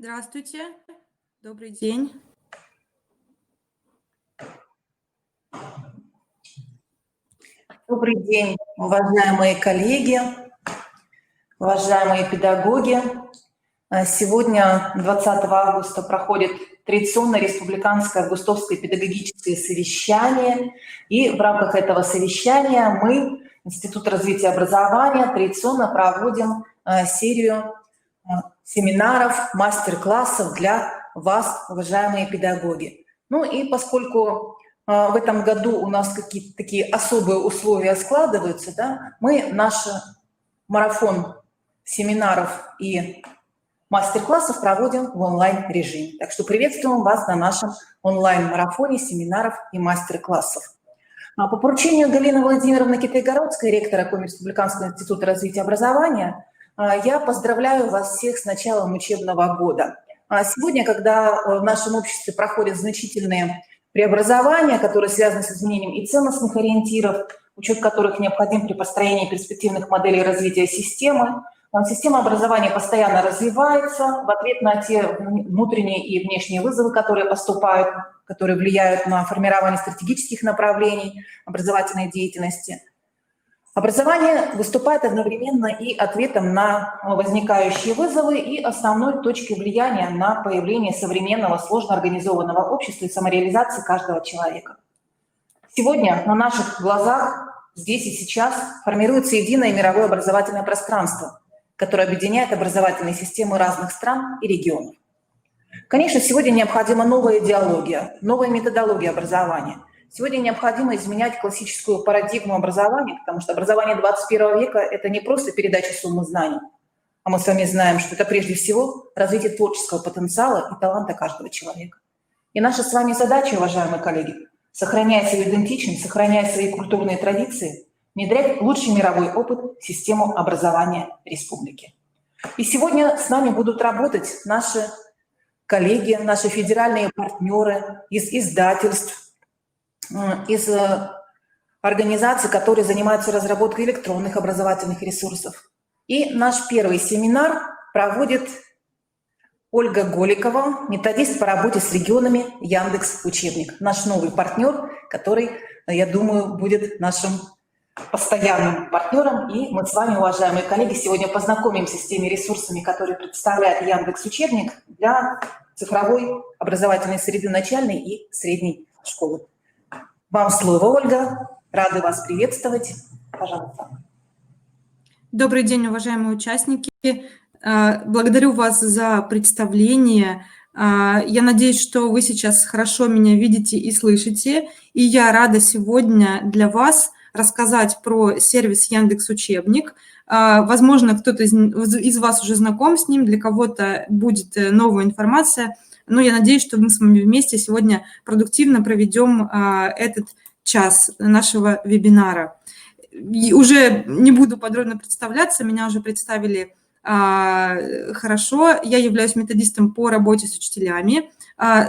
Здравствуйте, добрый день. Добрый день, уважаемые коллеги, уважаемые педагоги. Сегодня, 20 августа, проходит традиционное республиканское августовское педагогическое совещание. И в рамках этого совещания мы, Институт развития образования, традиционно проводим серию семинаров, мастер-классов для вас, уважаемые педагоги. Ну и поскольку в этом году у нас какие-то такие особые условия складываются, да, мы наш марафон семинаров и мастер-классов проводим в онлайн-режиме. Так что приветствуем вас на нашем онлайн-марафоне семинаров и мастер-классов. По поручению Галины Владимировны Китайгородской, ректора Коми Республиканского института развития образования, я поздравляю вас всех с началом учебного года. Сегодня, когда в нашем обществе проходят значительные преобразования, которые связаны с изменением и ценностных ориентиров, учет которых необходим при построении перспективных моделей развития системы, система образования постоянно развивается в ответ на те внутренние и внешние вызовы, которые поступают, которые влияют на формирование стратегических направлений образовательной деятельности. Образование выступает одновременно и ответом на возникающие вызовы и основной точкой влияния на появление современного сложно организованного общества и самореализации каждого человека. Сегодня на наших глазах, здесь и сейчас, формируется единое мировое образовательное пространство, которое объединяет образовательные системы разных стран и регионов. Конечно, сегодня необходима новая идеология, новая методология образования. Сегодня необходимо изменять классическую парадигму образования, потому что образование 21 века – это не просто передача суммы знаний, а мы с вами знаем, что это прежде всего развитие творческого потенциала и таланта каждого человека. И наша с вами задача, уважаемые коллеги, сохраняя свою идентичность, сохраняя свои культурные традиции, внедрять лучший мировой опыт в систему образования республики. И сегодня с нами будут работать наши коллеги, наши федеральные партнеры из издательств, из организаций, которые занимаются разработкой электронных образовательных ресурсов. И наш первый семинар проводит Ольга Голикова, методист по работе с регионами Яндекс.Учебник. Наш новый партнер, который, я думаю, будет нашим постоянным партнером. И мы с вами, уважаемые коллеги, сегодня познакомимся с теми ресурсами, которые представляет Яндекс.Учебник для цифровой образовательной среды начальной и средней школы. Вам слово, Ольга. Рады вас приветствовать. Пожалуйста. Добрый день, уважаемые участники. Благодарю вас за представление. Я надеюсь, что вы сейчас хорошо меня видите и слышите. И я рада сегодня для вас рассказать про сервис Яндекс.Учебник. Возможно, кто-то из вас уже знаком с ним, для кого-то будет новая информация. Но я надеюсь, что мы с вами вместе сегодня продуктивно проведем этот час нашего вебинара. И уже не буду подробно представляться, меня уже представили хорошо. Я являюсь методистом по работе с учителями.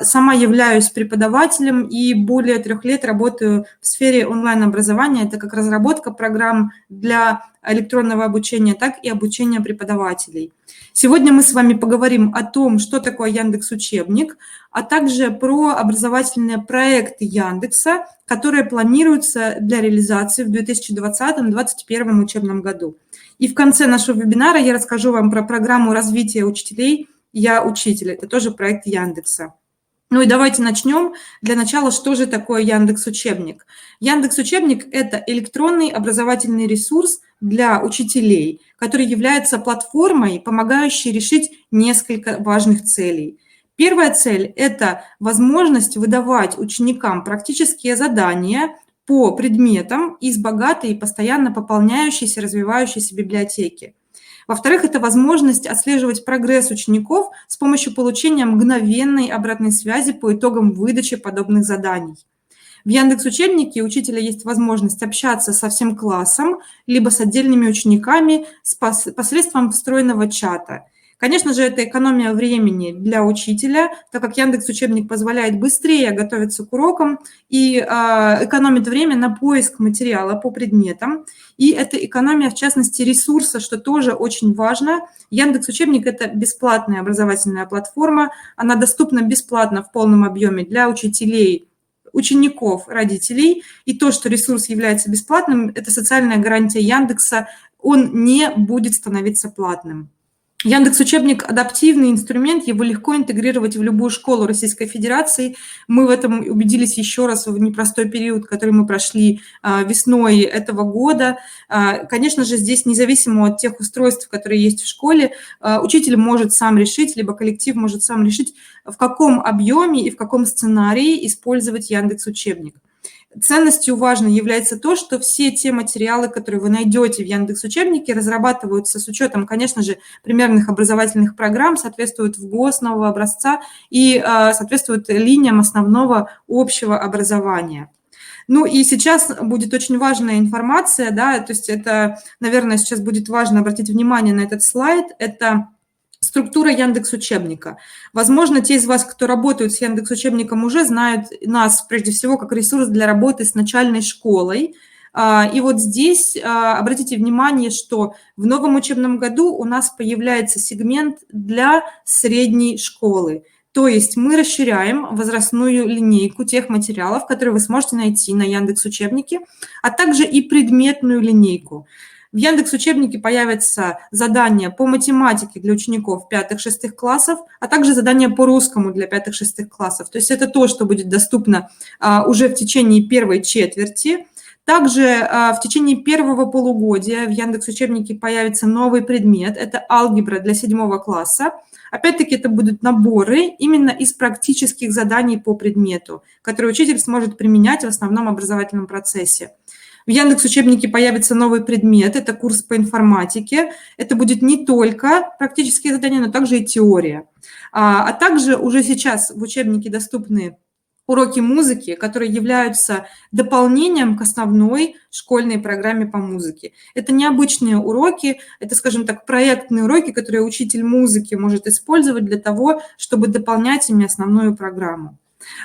Сама являюсь преподавателем и более 3 лет работаю в сфере онлайн-образования. Это как разработка программ для электронного обучения, так и обучения преподавателей. Сегодня мы с вами поговорим о том, что такое Яндекс.Учебник, а также про образовательные проекты Яндекса, которые планируются для реализации в 2020-2021 учебном году. И в конце нашего вебинара я расскажу вам про программу развития учителей «Я учитель». Это тоже проект Яндекса. Ну и давайте начнем. Для начала, что же такое Яндекс.Учебник? Яндекс.Учебник – это электронный образовательный ресурс для учителей, который является платформой, помогающей решить несколько важных целей. Первая цель – это возможность выдавать ученикам практические задания по предметам из богатой и постоянно пополняющейся, развивающейся библиотеки. Во-вторых, это возможность отслеживать прогресс учеников с помощью получения мгновенной обратной связи по итогам выдачи подобных заданий. В Яндекс.Учебнике у учителя есть возможность общаться со всем классом, либо с отдельными учениками посредством встроенного чата. Конечно же, это экономия времени для учителя, так как Яндекс.Учебник позволяет быстрее готовиться к урокам и экономит время на поиск материала по предметам. И это экономия, в частности, ресурса, что тоже очень важно. Яндекс.Учебник – это бесплатная образовательная платформа, она доступна бесплатно в полном объеме для учителей, учеников, родителей. И то, что ресурс является бесплатным, это социальная гарантия Яндекса, он не будет становиться платным. Яндекс.Учебник – адаптивный инструмент, его легко интегрировать в любую школу Российской Федерации. Мы в этом убедились еще раз в непростой период, который мы прошли весной этого года. Конечно же, здесь независимо от тех устройств, которые есть в школе, учитель может сам решить, либо коллектив может сам решить, в каком объеме и в каком сценарии использовать Яндекс.Учебник. Ценностью важно является то, что все те материалы, которые вы найдете в Яндекс.Учебнике, разрабатываются с учетом, конечно же, примерных образовательных программ, соответствуют в ГОС нового образца и соответствуют линиям основного общего образования. Ну и сейчас будет очень важная информация, да, то есть это, наверное, сейчас будет важно обратить внимание на этот слайд, это структура Яндекс.Учебника. Возможно, те из вас, кто работают с Яндекс.Учебником, уже знают нас, прежде всего, как ресурс для работы с начальной школой. И вот здесь обратите внимание, что в новом учебном году у нас появляется сегмент для средней школы. То есть мы расширяем возрастную линейку тех материалов, которые вы сможете найти на Яндекс.Учебнике, а также и предметную линейку. В Яндекс.Учебнике появятся задания по математике для учеников 5-6 классов, а также задания по русскому для 5-6 классов. То есть это то, что будет доступно уже в течение первой четверти. Также в течение первого полугодия в Яндекс.Учебнике появится новый предмет – это алгебра для 7 класса. Опять-таки это будут наборы именно из практических заданий по предмету, которые учитель сможет применять в основном образовательном процессе. В Яндекс.Учебнике появится новый предмет, это курс по информатике. Это будет не только практические задания, но также и теория. А также уже сейчас в учебнике доступны уроки музыки, которые являются дополнением к основной школьной программе по музыке. Это необычные уроки, это, скажем так, проектные уроки, которые учитель музыки может использовать для того, чтобы дополнять ими основную программу.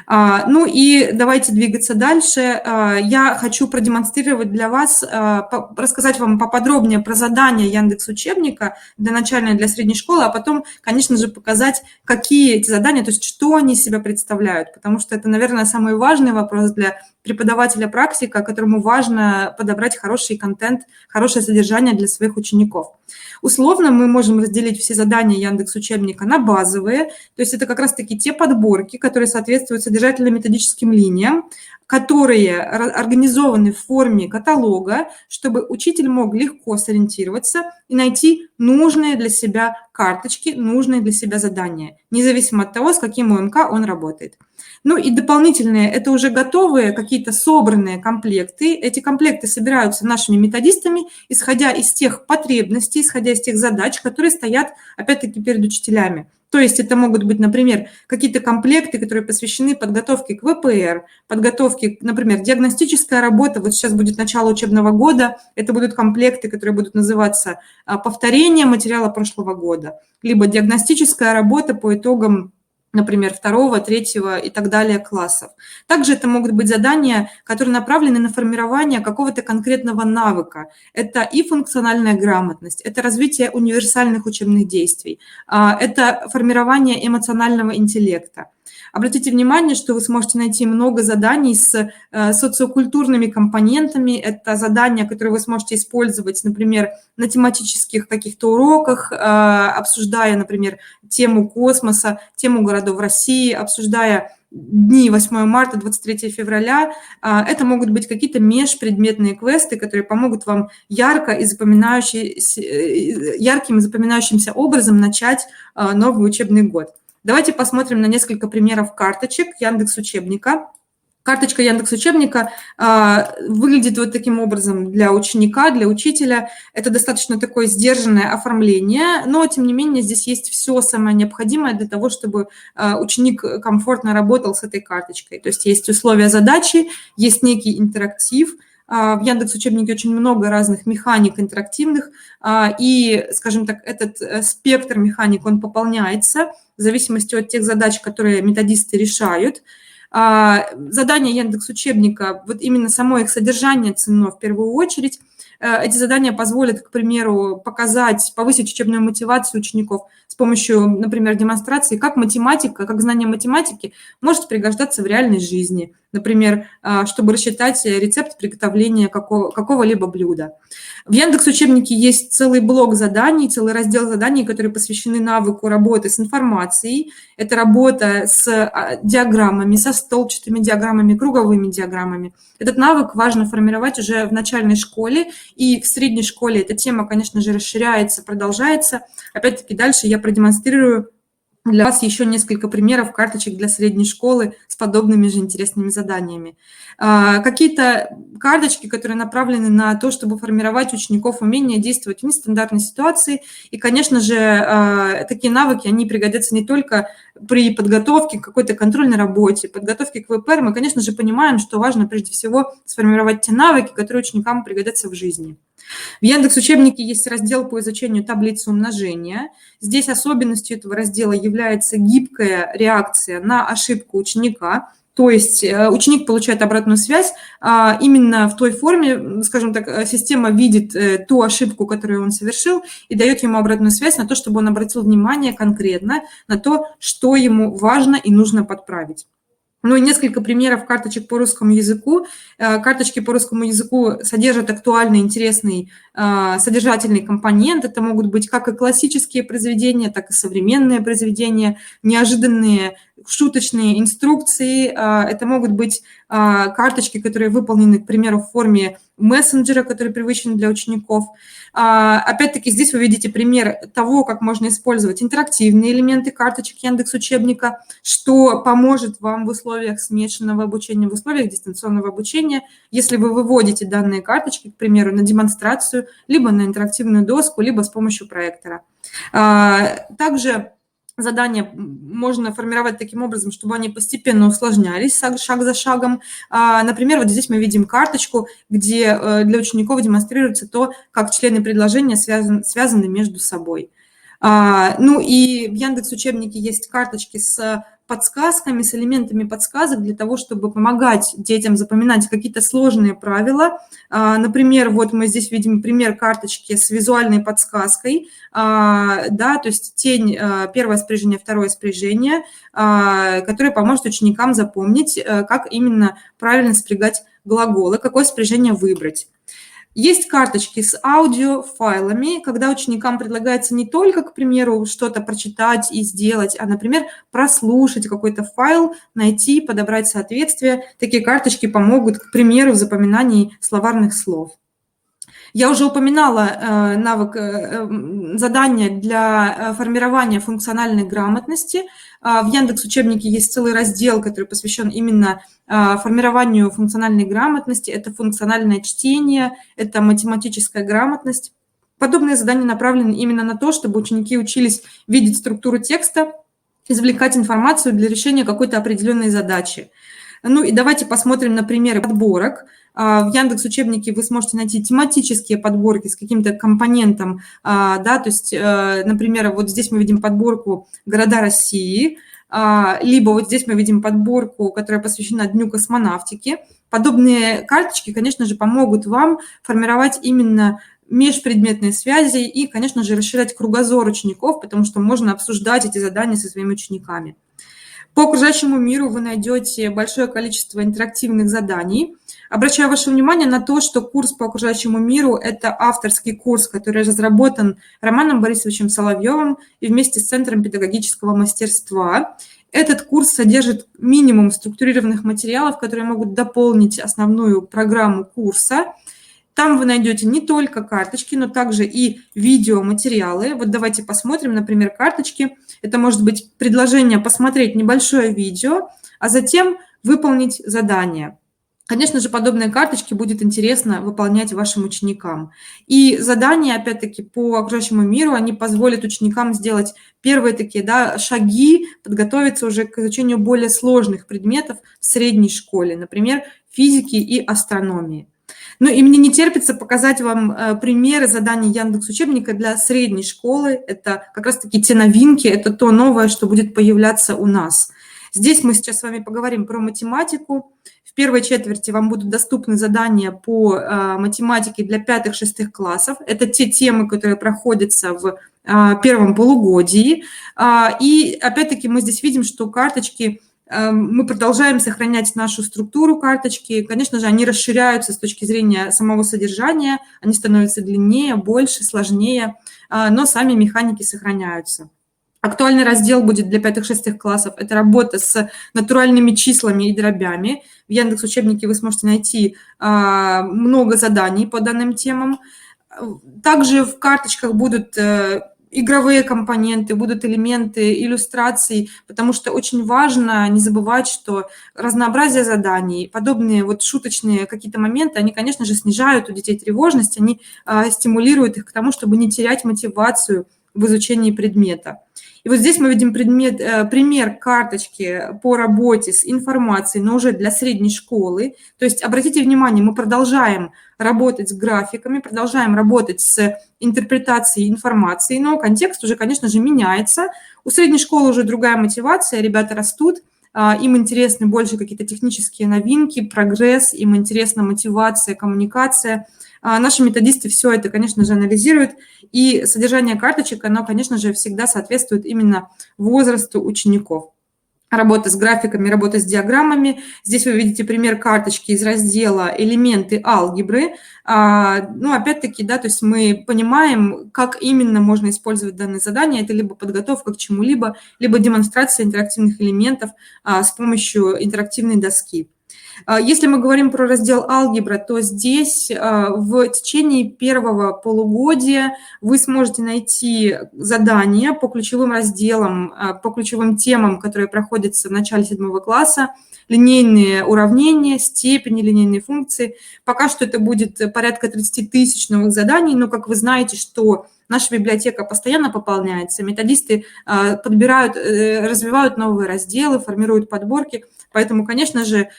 Ну и давайте двигаться дальше. Я хочу продемонстрировать для вас, рассказать вам поподробнее про задания Яндекс.Учебника для начальной и для средней школы, а потом, конечно же, показать, какие эти задания, то есть что они из себя представляют, потому что это, наверное, самый важный вопрос для преподавателя-практика, которому важно подобрать хороший контент, хорошее содержание для своих учеников. Условно мы можем разделить все задания Яндекс.Учебника на базовые, то есть это как раз-таки те подборки, которые соответствуют содержательно-методическим линиям, которые организованы в форме каталога, чтобы учитель мог легко сориентироваться и найти нужные для себя карточки, нужные для себя задания, независимо от того, с каким УМК он работает. Ну и дополнительные – это уже готовые какие-то собранные комплекты. Эти комплекты собираются нашими методистами, исходя из тех потребностей, исходя из тех задач, которые стоят, опять-таки, перед учителями. То есть это могут быть, например, какие-то комплекты, которые посвящены подготовке к ВПР, подготовке, например, диагностическая работа. Вот сейчас будет начало учебного года, это будут комплекты, которые будут называться «Повторение материала прошлого года», либо диагностическая работа по итогам, например, 2, 3 и так далее классов. Также это могут быть задания, которые направлены на формирование какого-то конкретного навыка. Это и функциональная грамотность, это развитие универсальных учебных действий, это формирование эмоционального интеллекта. Обратите внимание, что вы сможете найти много заданий с социокультурными компонентами. Это задания, которые вы сможете использовать, например, на тематических каких-то уроках, обсуждая, например, тему космоса, тему городов России, обсуждая дни 8 марта, 23 февраля. Это могут быть какие-то межпредметные квесты, которые помогут вам ярким и запоминающимся образом начать новый учебный год. Давайте посмотрим на несколько примеров карточек Яндекс.Учебника. Карточка Яндекс.Учебника выглядит вот таким образом для ученика, для учителя. Это достаточно такое сдержанное оформление, но, тем не менее, здесь есть все самое необходимое для того, чтобы ученик комфортно работал с этой карточкой. То есть есть условия задачи, есть некий интерактив, В Яндекс.Учебнике очень много разных механик интерактивных, и, скажем так, этот спектр механик, он пополняется в зависимости от тех задач, которые методисты решают. Задания Яндекс.Учебника, вот именно само их содержание ценно в первую очередь. Эти задания позволят, к примеру, повысить учебную мотивацию учеников с помощью, например, демонстрации, как математика, как знание математики может пригождаться в реальной жизни. Например, чтобы рассчитать рецепт приготовления какого-либо блюда. В Яндекс.Учебнике есть целый блок заданий, целый раздел заданий, которые посвящены навыку работы с информацией. Это работа с диаграммами, со столбчатыми диаграммами, круговыми диаграммами. Этот навык важно формировать уже в начальной школе, и в средней школе эта тема, конечно же, расширяется, продолжается. Опять-таки дальше я продемонстрирую для вас еще несколько примеров карточек для средней школы с подобными же интересными заданиями. Какие-то карточки, которые направлены на то, чтобы формировать учеников умение действовать в нестандартной ситуации. И, конечно же, такие навыки, они пригодятся не только при подготовке к какой-то контрольной работе, подготовке к ВПР. Мы, конечно же, понимаем, что важно прежде всего сформировать те навыки, которые ученикам пригодятся в жизни. В Яндекс.Учебнике есть раздел по изучению таблицы умножения. Здесь особенностью этого раздела является гибкая реакция на ошибку ученика. То есть ученик получает обратную связь именно в той форме, скажем так, система видит ту ошибку, которую он совершил, и дает ему обратную связь на то, чтобы он обратил внимание конкретно на то, что ему важно и нужно подправить. Ну и несколько примеров карточек по русскому языку. Карточки по русскому языку содержат актуальный, интересный, содержательный компонент. Это могут быть как и классические произведения, так и современные произведения, неожиданные шуточные инструкции. Это могут быть карточки, которые выполнены, к примеру, в форме мессенджера, который привычен для учеников. Опять-таки здесь вы видите пример того, как можно использовать интерактивные элементы карточек Яндекс.Учебника, что поможет вам в условиях смешанного обучения, в условиях дистанционного обучения, если вы выводите данные карточки, к примеру, на демонстрацию, либо на интерактивную доску, либо с помощью проектора. Также задания можно формировать таким образом, чтобы они постепенно усложнялись шаг за шагом. Например, вот здесь мы видим карточку, где для учеников демонстрируется то, как члены предложения связаны между собой. Ну и в Яндекс.Учебнике есть карточки с подсказками, с элементами подсказок для того, чтобы помогать детям запоминать какие-то сложные правила. Например, вот мы здесь видим пример карточки с визуальной подсказкой, да, то есть тень, первое спряжение, второе спряжение, которое поможет ученикам запомнить, как именно правильно спрягать глаголы, какое спряжение выбрать. Есть карточки с аудиофайлами, когда ученикам предлагается не только, к примеру, что-то прочитать и сделать, а, например, прослушать какой-то файл, найти, подобрать соответствие. Такие карточки помогут, к примеру, в запоминании словарных слов. Я уже упоминала задания для формирования функциональной грамотности. В Яндекс.Учебнике есть целый раздел, который посвящен именно формированию функциональной грамотности. Это функциональное чтение, это математическая грамотность. Подобные задания направлены именно на то, чтобы ученики учились видеть структуру текста, извлекать информацию для решения какой-то определенной задачи. Ну и давайте посмотрим на примеры подборок. В Яндекс.Учебнике вы сможете найти тематические подборки с каким-то компонентом, да, то есть, например, вот здесь мы видим подборку «Города России», либо вот здесь мы видим подборку, которая посвящена Дню космонавтики. Подобные карточки, конечно же, помогут вам формировать именно межпредметные связи и, конечно же, расширять кругозор учеников, потому что можно обсуждать эти задания со своими учениками. По окружающему миру вы найдете большое количество интерактивных заданий. Обращаю ваше внимание на то, что курс по окружающему миру – это авторский курс, который разработан Романом Борисовичем Соловьевым и вместе с Центром педагогического мастерства. Этот курс содержит минимум структурированных материалов, которые могут дополнить основную программу курса. Там вы найдете не только карточки, но также и видеоматериалы. Вот давайте посмотрим, например, карточки. Это может быть предложение посмотреть небольшое видео, а затем выполнить задание. Конечно же, подобные карточки будет интересно выполнять вашим ученикам. И задания, опять-таки, по окружающему миру, они позволят ученикам сделать первые такие, да, шаги, подготовиться уже к изучению более сложных предметов в средней школе, например, физики и астрономии. Ну и мне не терпится показать вам примеры заданий Яндекс.Учебника для средней школы. Это как раз-таки те новинки, это то новое, что будет появляться у нас. Здесь мы сейчас с вами поговорим про математику. В первой четверти вам будут доступны задания по математике для 5-6 классов. Это те темы, которые проходятся в первом полугодии. И опять-таки мы здесь видим, что карточки, мы продолжаем сохранять нашу структуру карточки. Конечно же, они расширяются с точки зрения самого содержания, они становятся длиннее, больше, сложнее, но сами механики сохраняются. Актуальный раздел будет для 5-6 классов. Это работа с натуральными числами и дробями. В Яндекс.Учебнике вы сможете найти много заданий по данным темам. Также в карточках будут игровые компоненты, будут элементы иллюстраций, потому что очень важно не забывать, что разнообразие заданий, подобные вот шуточные какие-то моменты, они, конечно же, снижают у детей тревожность, они стимулируют их к тому, чтобы не терять мотивацию в изучении предмета. И вот здесь мы видим пример карточки по работе с информацией, но уже для средней школы. То есть обратите внимание, мы продолжаем работать с графиками, продолжаем работать с интерпретацией информации, но контекст уже, конечно же, меняется. У средней школы уже другая мотивация, ребята растут, им интересны больше какие-то технические новинки, прогресс, им интересна мотивация, коммуникация. Наши методисты все это, конечно же, анализируют, и содержание карточек, оно, конечно же, всегда соответствует именно возрасту учеников. Работа с графиками, работа с диаграммами. Здесь вы видите пример карточки из раздела «Элементы алгебры». Ну, опять-таки, да, то есть мы понимаем, как именно можно использовать данное задание. Это либо подготовка к чему-либо, либо демонстрация интерактивных элементов с помощью интерактивной доски. Если мы говорим про раздел «Алгебра», то здесь в течение первого полугодия вы сможете найти задания по ключевым разделам, по ключевым темам, которые проходятся в начале 7 класса, линейные уравнения, степени, линейные функции. Пока что это будет порядка 30 тысяч новых заданий, но, как вы знаете, что наша библиотека постоянно пополняется, методисты подбирают, развивают новые разделы, формируют подборки. Поэтому, конечно же,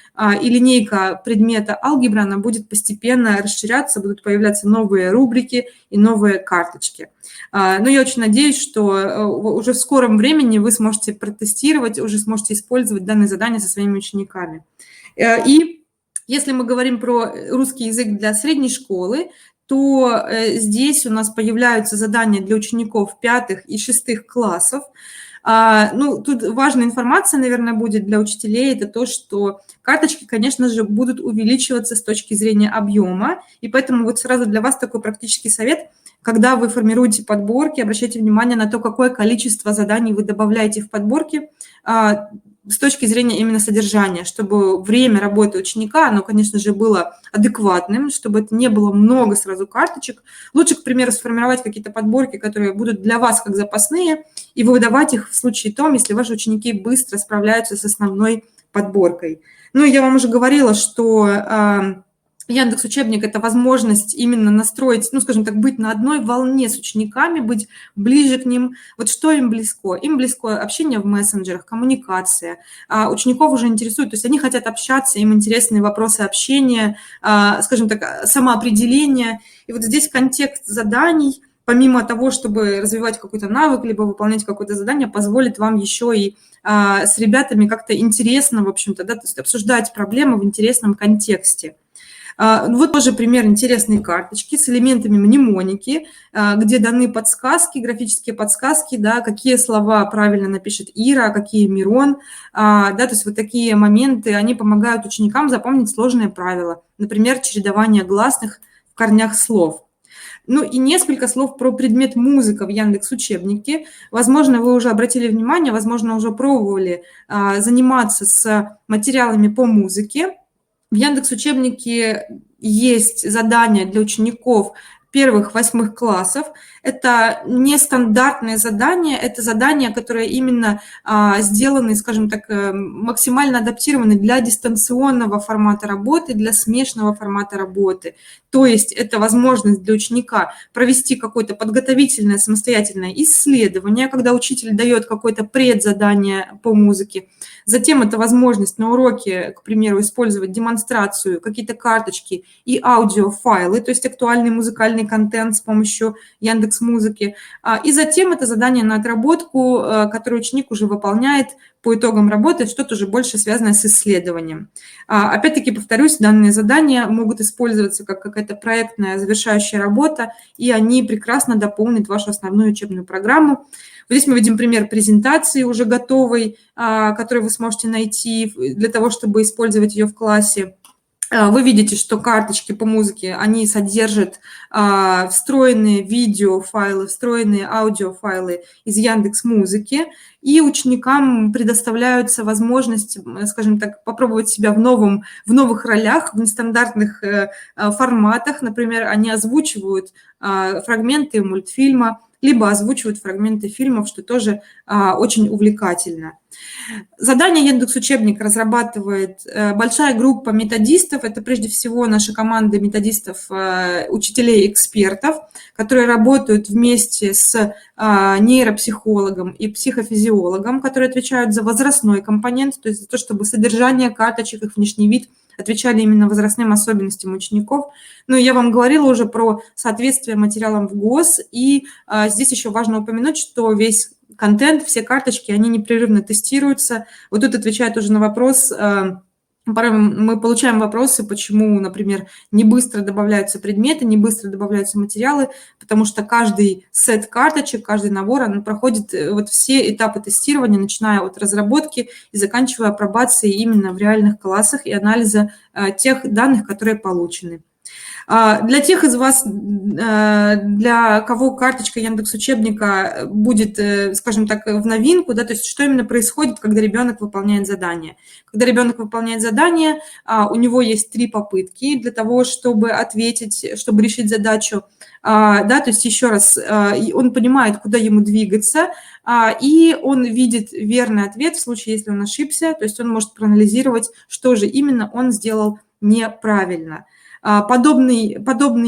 и линейка предмета алгебра, она будет постепенно расширяться, будут появляться новые рубрики и новые карточки. Но я очень надеюсь, что уже в скором времени вы сможете протестировать, уже сможете использовать данные задания со своими учениками. И если мы говорим про русский язык для средней школы, то здесь у нас появляются задания для учеников 5 и 6 классов. Ну, тут важная информация, наверное, будет для учителей, это то, что карточки, конечно же, будут увеличиваться с точки зрения объема, и поэтому вот сразу для вас такой практический совет, когда вы формируете подборки, обращайте внимание на то, какое количество заданий вы добавляете в подборки, с точки зрения именно содержания, чтобы время работы ученика, оно, конечно же, было адекватным, чтобы это не было много сразу карточек. Лучше, к примеру, сформировать какие-то подборки, которые будут для вас как запасные, и выдавать их в случае том, если ваши ученики быстро справляются с основной подборкой. Ну, я вам уже говорила, что Яндекс.Учебник – это возможность именно настроить, ну, скажем так, быть на одной волне с учениками, быть ближе к ним. Вот что им близко? Им близко общение в мессенджерах, коммуникация. Учеников уже интересует, то есть они хотят общаться, им интересны вопросы общения, скажем так, самоопределения. И вот здесь контекст заданий, помимо того, чтобы развивать какой-то навык, либо выполнять какое-то задание, позволит вам еще и с ребятами как-то интересно, в общем-то, да, то есть обсуждать проблемы в интересном контексте. Вот тоже пример интересной карточки с элементами мнемоники, где даны подсказки, графические подсказки, да, какие слова правильно напишет Ира, какие Мирон. Да, то есть вот такие моменты, они помогают ученикам запомнить сложные правила, например, чередование гласных в корнях слов. Ну и несколько слов про предмет музыка в Яндекс.Учебнике. Возможно, вы уже обратили внимание, возможно, уже пробовали заниматься с материалами по музыке. В Яндекс.Учебнике есть задания для учеников 1-8 классов. Это нестандартные задания, это задания, которые именно сделаны, скажем так, максимально адаптированы для дистанционного формата работы, для смешанного формата работы. То есть это возможность для ученика провести какое-то подготовительное самостоятельное исследование, когда учитель дает какое-то предзадание по музыке. Затем это возможность на уроке, к примеру, использовать демонстрацию, какие-то карточки и аудиофайлы, то есть актуальный музыкальный контент с помощью Яндекс.Музыки. И затем это задание на отработку, которое ученик уже выполняет по итогам работы, что-то уже больше связанное с исследованием. Опять-таки, повторюсь, данные задания могут использоваться как какая-то проектная завершающая работа, и они прекрасно дополнят вашу основную учебную программу. Вот здесь мы видим пример презентации уже готовой, которую вы сможете найти для того, чтобы использовать ее в классе. Вы видите, что карточки по музыке, они содержат встроенные видеофайлы, встроенные аудиофайлы из Яндекс.Музыки, и ученикам предоставляются возможность, скажем так, попробовать себя в новых ролях, в нестандартных форматах. Например, они озвучивают фрагменты мультфильма, либо озвучивают фрагменты фильмов, что тоже очень увлекательно. Задание Яндекс.Учебник разрабатывает большая группа методистов. Это прежде всего наша команда методистов, учителей, экспертов, которые работают вместе с нейропсихологом и психофизиологом, которые отвечают за возрастной компонент, то есть за то, чтобы содержание карточек, их внешний вид отвечали именно возрастным особенностям учеников. Ну, я вам говорила уже про соответствие материалам в ГОС, и здесь еще важно упомянуть, что весь контент, все карточки, они непрерывно тестируются. Вот тут отвечает уже на вопрос, порой мы получаем вопросы, почему, например, не быстро добавляются предметы, не быстро добавляются материалы, потому что каждый сет карточек, каждый набор, он проходит вот все этапы тестирования, начиная от разработки и заканчивая апробацией именно в реальных классах и анализа тех данных, которые получены. Для тех из вас, для кого карточка Яндекс.Учебника будет, скажем так, в новинку, да, то есть что именно происходит, когда ребенок выполняет задание. Когда ребенок выполняет задание, у него есть 3 попытки для того, чтобы ответить, чтобы решить задачу. Да, то есть еще раз, он понимает, куда ему двигаться, и он видит верный ответ в случае, если он ошибся, то есть он может проанализировать, что же именно он сделал неправильно. Подобный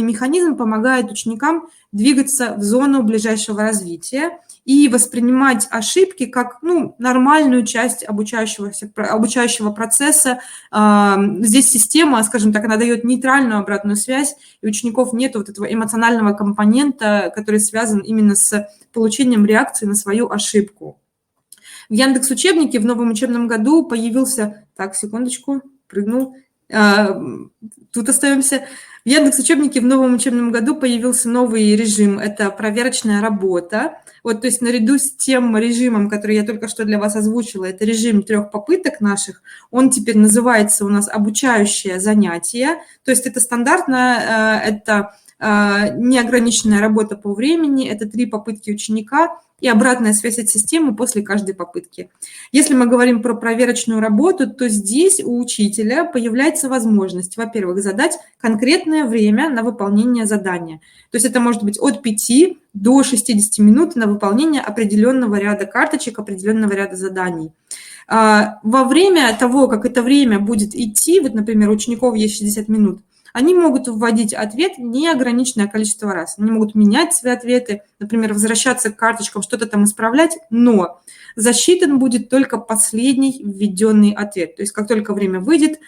механизм помогает ученикам двигаться в зону ближайшего развития и воспринимать ошибки как нормальную часть обучающего процесса. Здесь система, скажем так, она дает нейтральную обратную связь, и у учеников нет вот этого эмоционального компонента, который связан именно с получением реакции на свою ошибку. В Яндекс.Учебнике в новом учебном году появился... Так, секундочку, прыгнул. Тут остаемся. В Яндекс.Учебнике в новом учебном году появился новый режим. Это проверочная работа. Вот, то есть наряду с тем режимом, который я только что для вас озвучила, это режим 3 попыток наших, он теперь называется у нас обучающее занятие. То есть это стандартно, это неограниченная работа по времени, это 3 попытки ученика и обратная связь от системы после каждой попытки. Если мы говорим про проверочную работу, то здесь у учителя появляется возможность, во-первых, задать конкретное время на выполнение задания. То есть это может быть от 5 до 60 минут на выполнение определенного ряда карточек, определенного ряда заданий. Во время того, как это время будет идти, вот, например, у учеников есть 60 минут, они могут вводить ответ неограниченное количество раз. Они могут менять свои ответы, например, возвращаться к карточкам, что-то там исправлять, но засчитан будет только последний введенный ответ. То есть как только время выйдет,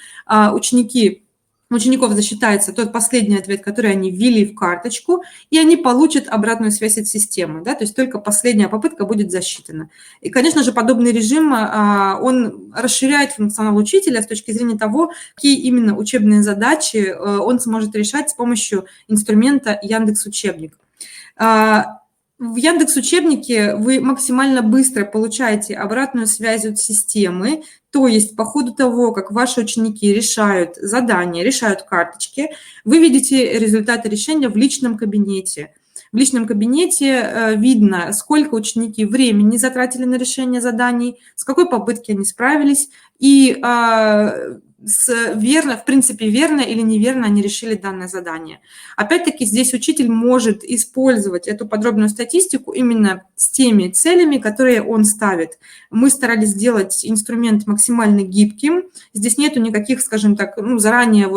у учеников засчитается тот последний ответ, который они ввели в карточку, и они получат обратную связь от системы. Да? То есть только последняя попытка будет засчитана. И, конечно же, подобный режим, он расширяет функционал учителя с точки зрения того, какие именно учебные задачи он сможет решать с помощью инструмента Яндекс.Учебник. В Яндекс.Учебнике вы максимально быстро получаете обратную связь от системы, то есть по ходу того, как ваши ученики решают задания, решают карточки, вы видите результаты решения в личном кабинете. В личном кабинете видно, сколько ученики времени затратили на решение заданий, с какой попытки они справились, и в принципе, верно или неверно они решили данное задание. Опять-таки, здесь учитель может использовать эту подробную статистику именно с теми целями, которые он ставит. Мы старались сделать инструмент максимально гибким. Здесь нету никаких, скажем так, заранее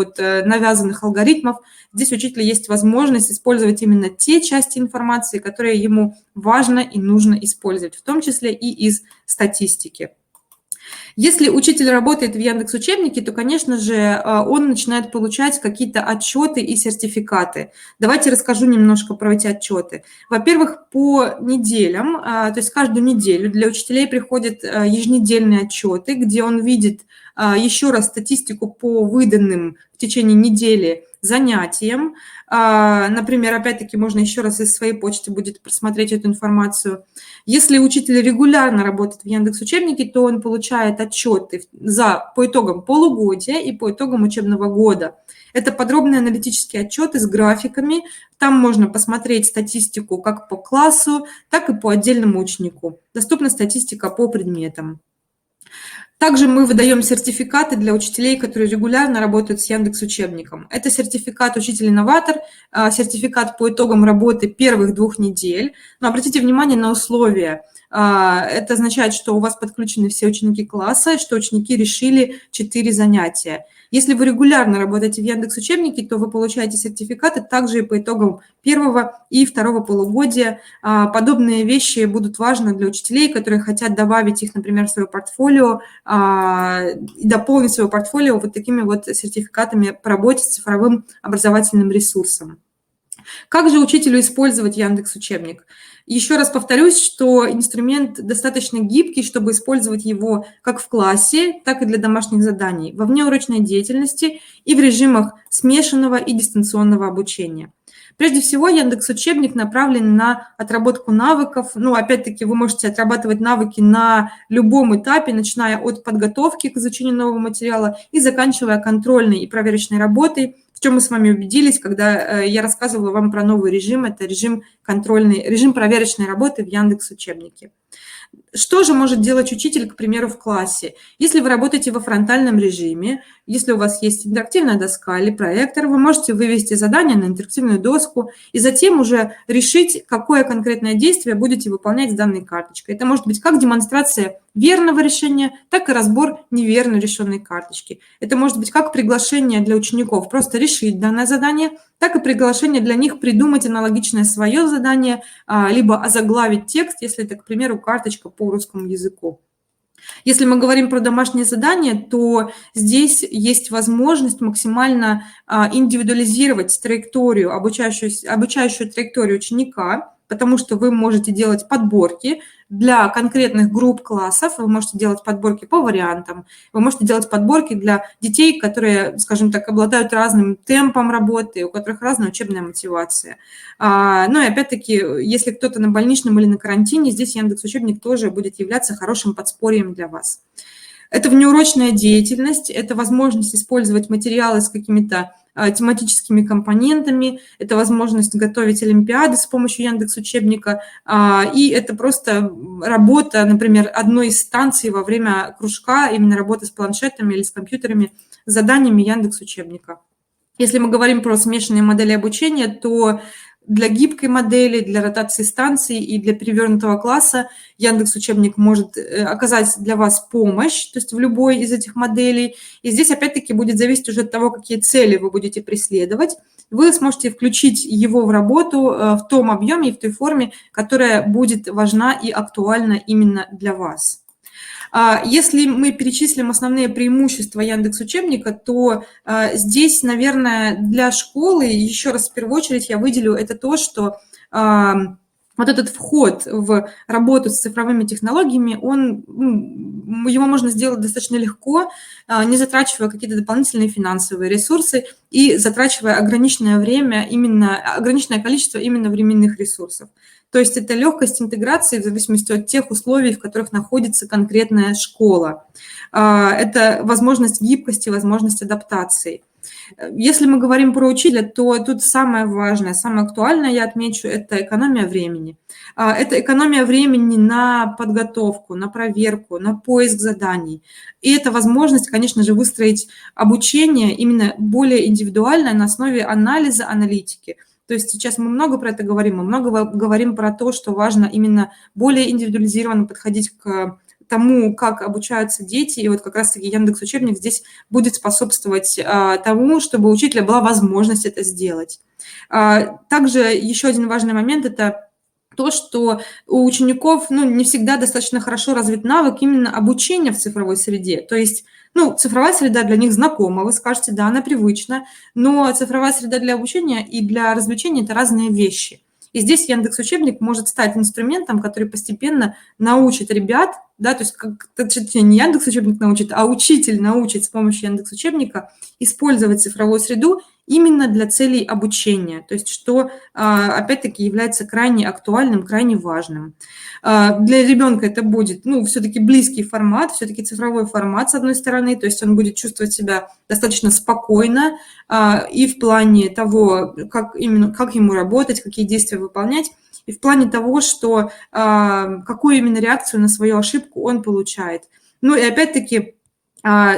навязанных алгоритмов. Здесь у учителя есть возможность использовать именно те части информации, которые ему важно и нужно использовать, в том числе и из статистики. Если учитель работает в Яндекс.Учебнике, то, конечно же, он начинает получать какие-то отчеты и сертификаты. Давайте расскажу немножко про эти отчеты. Во-первых, по неделям, то есть каждую неделю для учителей приходят еженедельные отчеты, где он видит еще раз статистику по выданным в течение недели занятиям. Например, опять-таки можно еще раз из своей почты будет просмотреть эту информацию. Если учитель регулярно работает в Яндекс.Учебнике, то он получает отчеты по итогам полугодия и по итогам учебного года. Это подробные аналитические отчеты с графиками. Там можно посмотреть статистику как по классу, так и по отдельному ученику. Доступна статистика по предметам. Также мы выдаем сертификаты для учителей, которые регулярно работают с Яндекс.Учебником. Это сертификат «Учитель-инноватор», сертификат по итогам работы первых 2 недель. Но обратите внимание на условия. Это означает, что у вас подключены все ученики класса, что ученики решили 4 занятия. Если вы регулярно работаете в Яндекс.Учебнике, то вы получаете сертификаты также и по итогам первого и второго полугодия. Подобные вещи будут важны для учителей, которые хотят добавить их, например, в свое портфолио и дополнить свое портфолио вот такими вот сертификатами по работе с цифровым образовательным ресурсом. Как же учителю использовать Яндекс.Учебник? Еще раз повторюсь, что инструмент достаточно гибкий, чтобы использовать его как в классе, так и для домашних заданий, во внеурочной деятельности и в режимах смешанного и дистанционного обучения. Прежде всего, Яндекс.Учебник направлен на отработку навыков. Опять-таки, вы можете отрабатывать навыки на любом этапе, начиная от подготовки к изучению нового материала и заканчивая контрольной и проверочной работой, в чем мы с вами убедились, когда я рассказывала вам про новый режим. Это режим проверочной работы в Яндекс.Учебнике. Что же может делать учитель, к примеру, в классе? Если вы работаете во фронтальном режиме, если у вас есть интерактивная доска или проектор, вы можете вывести задание на интерактивную доску и затем уже решить, какое конкретное действие будете выполнять с данной карточкой. Это может быть как демонстрация верного решения, так и разбор неверно решенной карточки. Это может быть как приглашение для учеников просто решить данное задание, так и приглашение для них придумать аналогичное свое задание, либо озаглавить текст, если это, к примеру, карточка по русскому языку. Если мы говорим про домашнее задание, то здесь есть возможность максимально индивидуализировать траекторию, обучающую траекторию ученика, потому что вы можете делать подборки для конкретных групп классов, вы можете делать подборки по вариантам, вы можете делать подборки для детей, которые, скажем так, обладают разным темпом работы, у которых разная учебная мотивация. И опять-таки, если кто-то на больничном или на карантине, здесь Яндекс.Учебник тоже будет являться хорошим подспорьем для вас. Это внеурочная деятельность, это возможность использовать материалы с какими-то тематическими компонентами, это возможность готовить олимпиады с помощью Яндекс.Учебника, и это просто работа, например, одной из станций во время кружка, именно работа с планшетами или с компьютерами, с заданиями Яндекс.Учебника. Если мы говорим про смешанные модели обучения, то для гибкой модели, для ротации станций и для перевернутого класса Яндекс.Учебник может оказать для вас помощь, то есть в любой из этих моделей. И здесь опять-таки будет зависеть уже от того, какие цели вы будете преследовать. Вы сможете включить его в работу в том объеме и в той форме, которая будет важна и актуальна именно для вас. Если мы перечислим основные преимущества Яндекс.Учебника, то здесь, наверное, для школы, еще раз в первую очередь я выделю, это то, что вот этот вход в работу с цифровыми технологиями, его можно сделать достаточно легко, не затрачивая какие-то дополнительные финансовые ресурсы и затрачивая ограниченное количество именно временных ресурсов. То есть это легкость интеграции в зависимости от тех условий, в которых находится конкретная школа. Это возможность гибкости, возможность адаптации. Если мы говорим про учителя, то тут самое важное, самое актуальное, я отмечу, это экономия времени. Это экономия времени на подготовку, на проверку, на поиск заданий. И это возможность, конечно же, выстроить обучение именно более индивидуальное на основе анализа, аналитики. То есть сейчас мы много про это говорим, мы много говорим про то, что важно именно более индивидуализированно подходить к тому, как обучаются дети, и вот как раз-таки Яндекс.Учебник здесь будет способствовать тому, чтобы у учителя была возможность это сделать. Также еще один важный момент – это то, что у учеников не всегда достаточно хорошо развит навык именно обучения в цифровой среде. То есть, цифровая среда для них знакома, вы скажете, да, она привычна, но цифровая среда для обучения и для развлечения – это разные вещи. И здесь Яндекс.Учебник может стать инструментом, который постепенно научит ребят, да, то есть точнее, не Яндекс.Учебник научит, а учитель научит с помощью Яндекс.Учебника использовать цифровую среду именно для целей обучения, то есть что, опять-таки, является крайне актуальным, крайне важным. Для ребенка это будет, все-таки близкий формат, все-таки цифровой формат, с одной стороны, то есть он будет чувствовать себя достаточно спокойно и в плане того, как ему работать, какие действия выполнять, и в плане того, что какую именно реакцию на свою ошибку он получает. И опять-таки,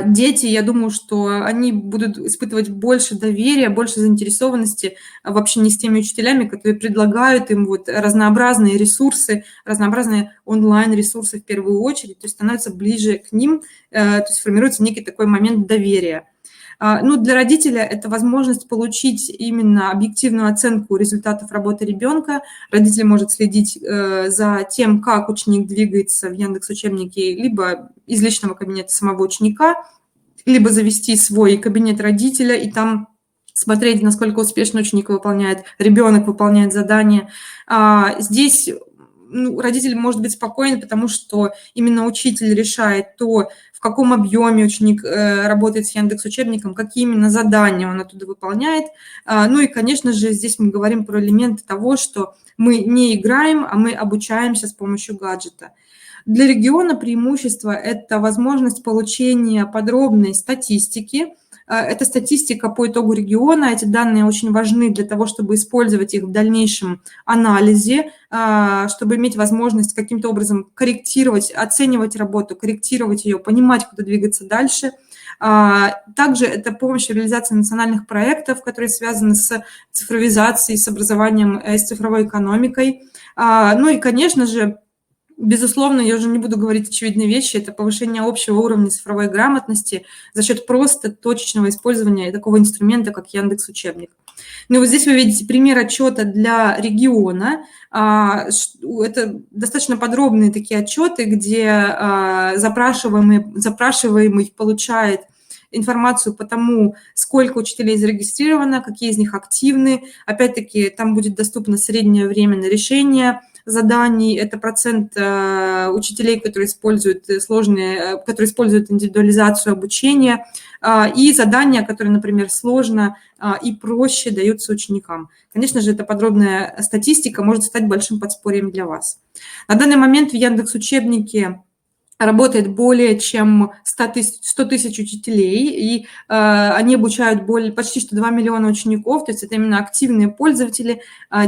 дети, я думаю, что они будут испытывать больше доверия, больше заинтересованности в общении с теми учителями, которые предлагают им разнообразные ресурсы, разнообразные онлайн-ресурсы в первую очередь, то есть становятся ближе к ним, то есть формируется некий такой момент доверия. Для родителя это возможность получить именно объективную оценку результатов работы ребенка. Родитель может следить за тем, как ученик двигается в Яндекс.Учебнике, либо из личного кабинета самого ученика, либо завести свой кабинет родителя и там смотреть, насколько успешно ребенок выполняет задания. Здесь родитель может быть спокоен, потому что именно учитель решает то, в каком объеме ученик работает с Яндекс.Учебником, какие именно задания он оттуда выполняет. И, конечно же, здесь мы говорим про элементы того, что мы не играем, а мы обучаемся с помощью гаджета. Для региона преимущество – это возможность получения подробной статистики. Это статистика по итогу региона. Эти данные очень важны для того, чтобы использовать их в дальнейшем анализе, чтобы иметь возможность каким-то образом корректировать, оценивать работу, корректировать ее, понимать, куда двигаться дальше. Также это помощь в реализации национальных проектов, которые связаны с цифровизацией, с образованием, с цифровой экономикой. И, конечно же, безусловно, я уже не буду говорить очевидные вещи, это повышение общего уровня цифровой грамотности за счет просто точечного использования такого инструмента, как Яндекс.Учебник. Здесь вы видите пример отчета для региона. Это достаточно подробные такие отчеты, где запрашиваемый получает информацию по тому, сколько учителей зарегистрировано, какие из них активны. Опять-таки, там будет доступно среднее время на решение заданий, это процент учителей, которые используют индивидуализацию обучения, и задания, которые, например, сложно и проще даются ученикам. Конечно же, эта подробная статистика может стать большим подспорьем для вас. На данный момент в Яндекс.Учебнике работает более чем 100 тысяч учителей, и они обучают почти что 2 миллиона учеников, то есть это именно активные пользователи,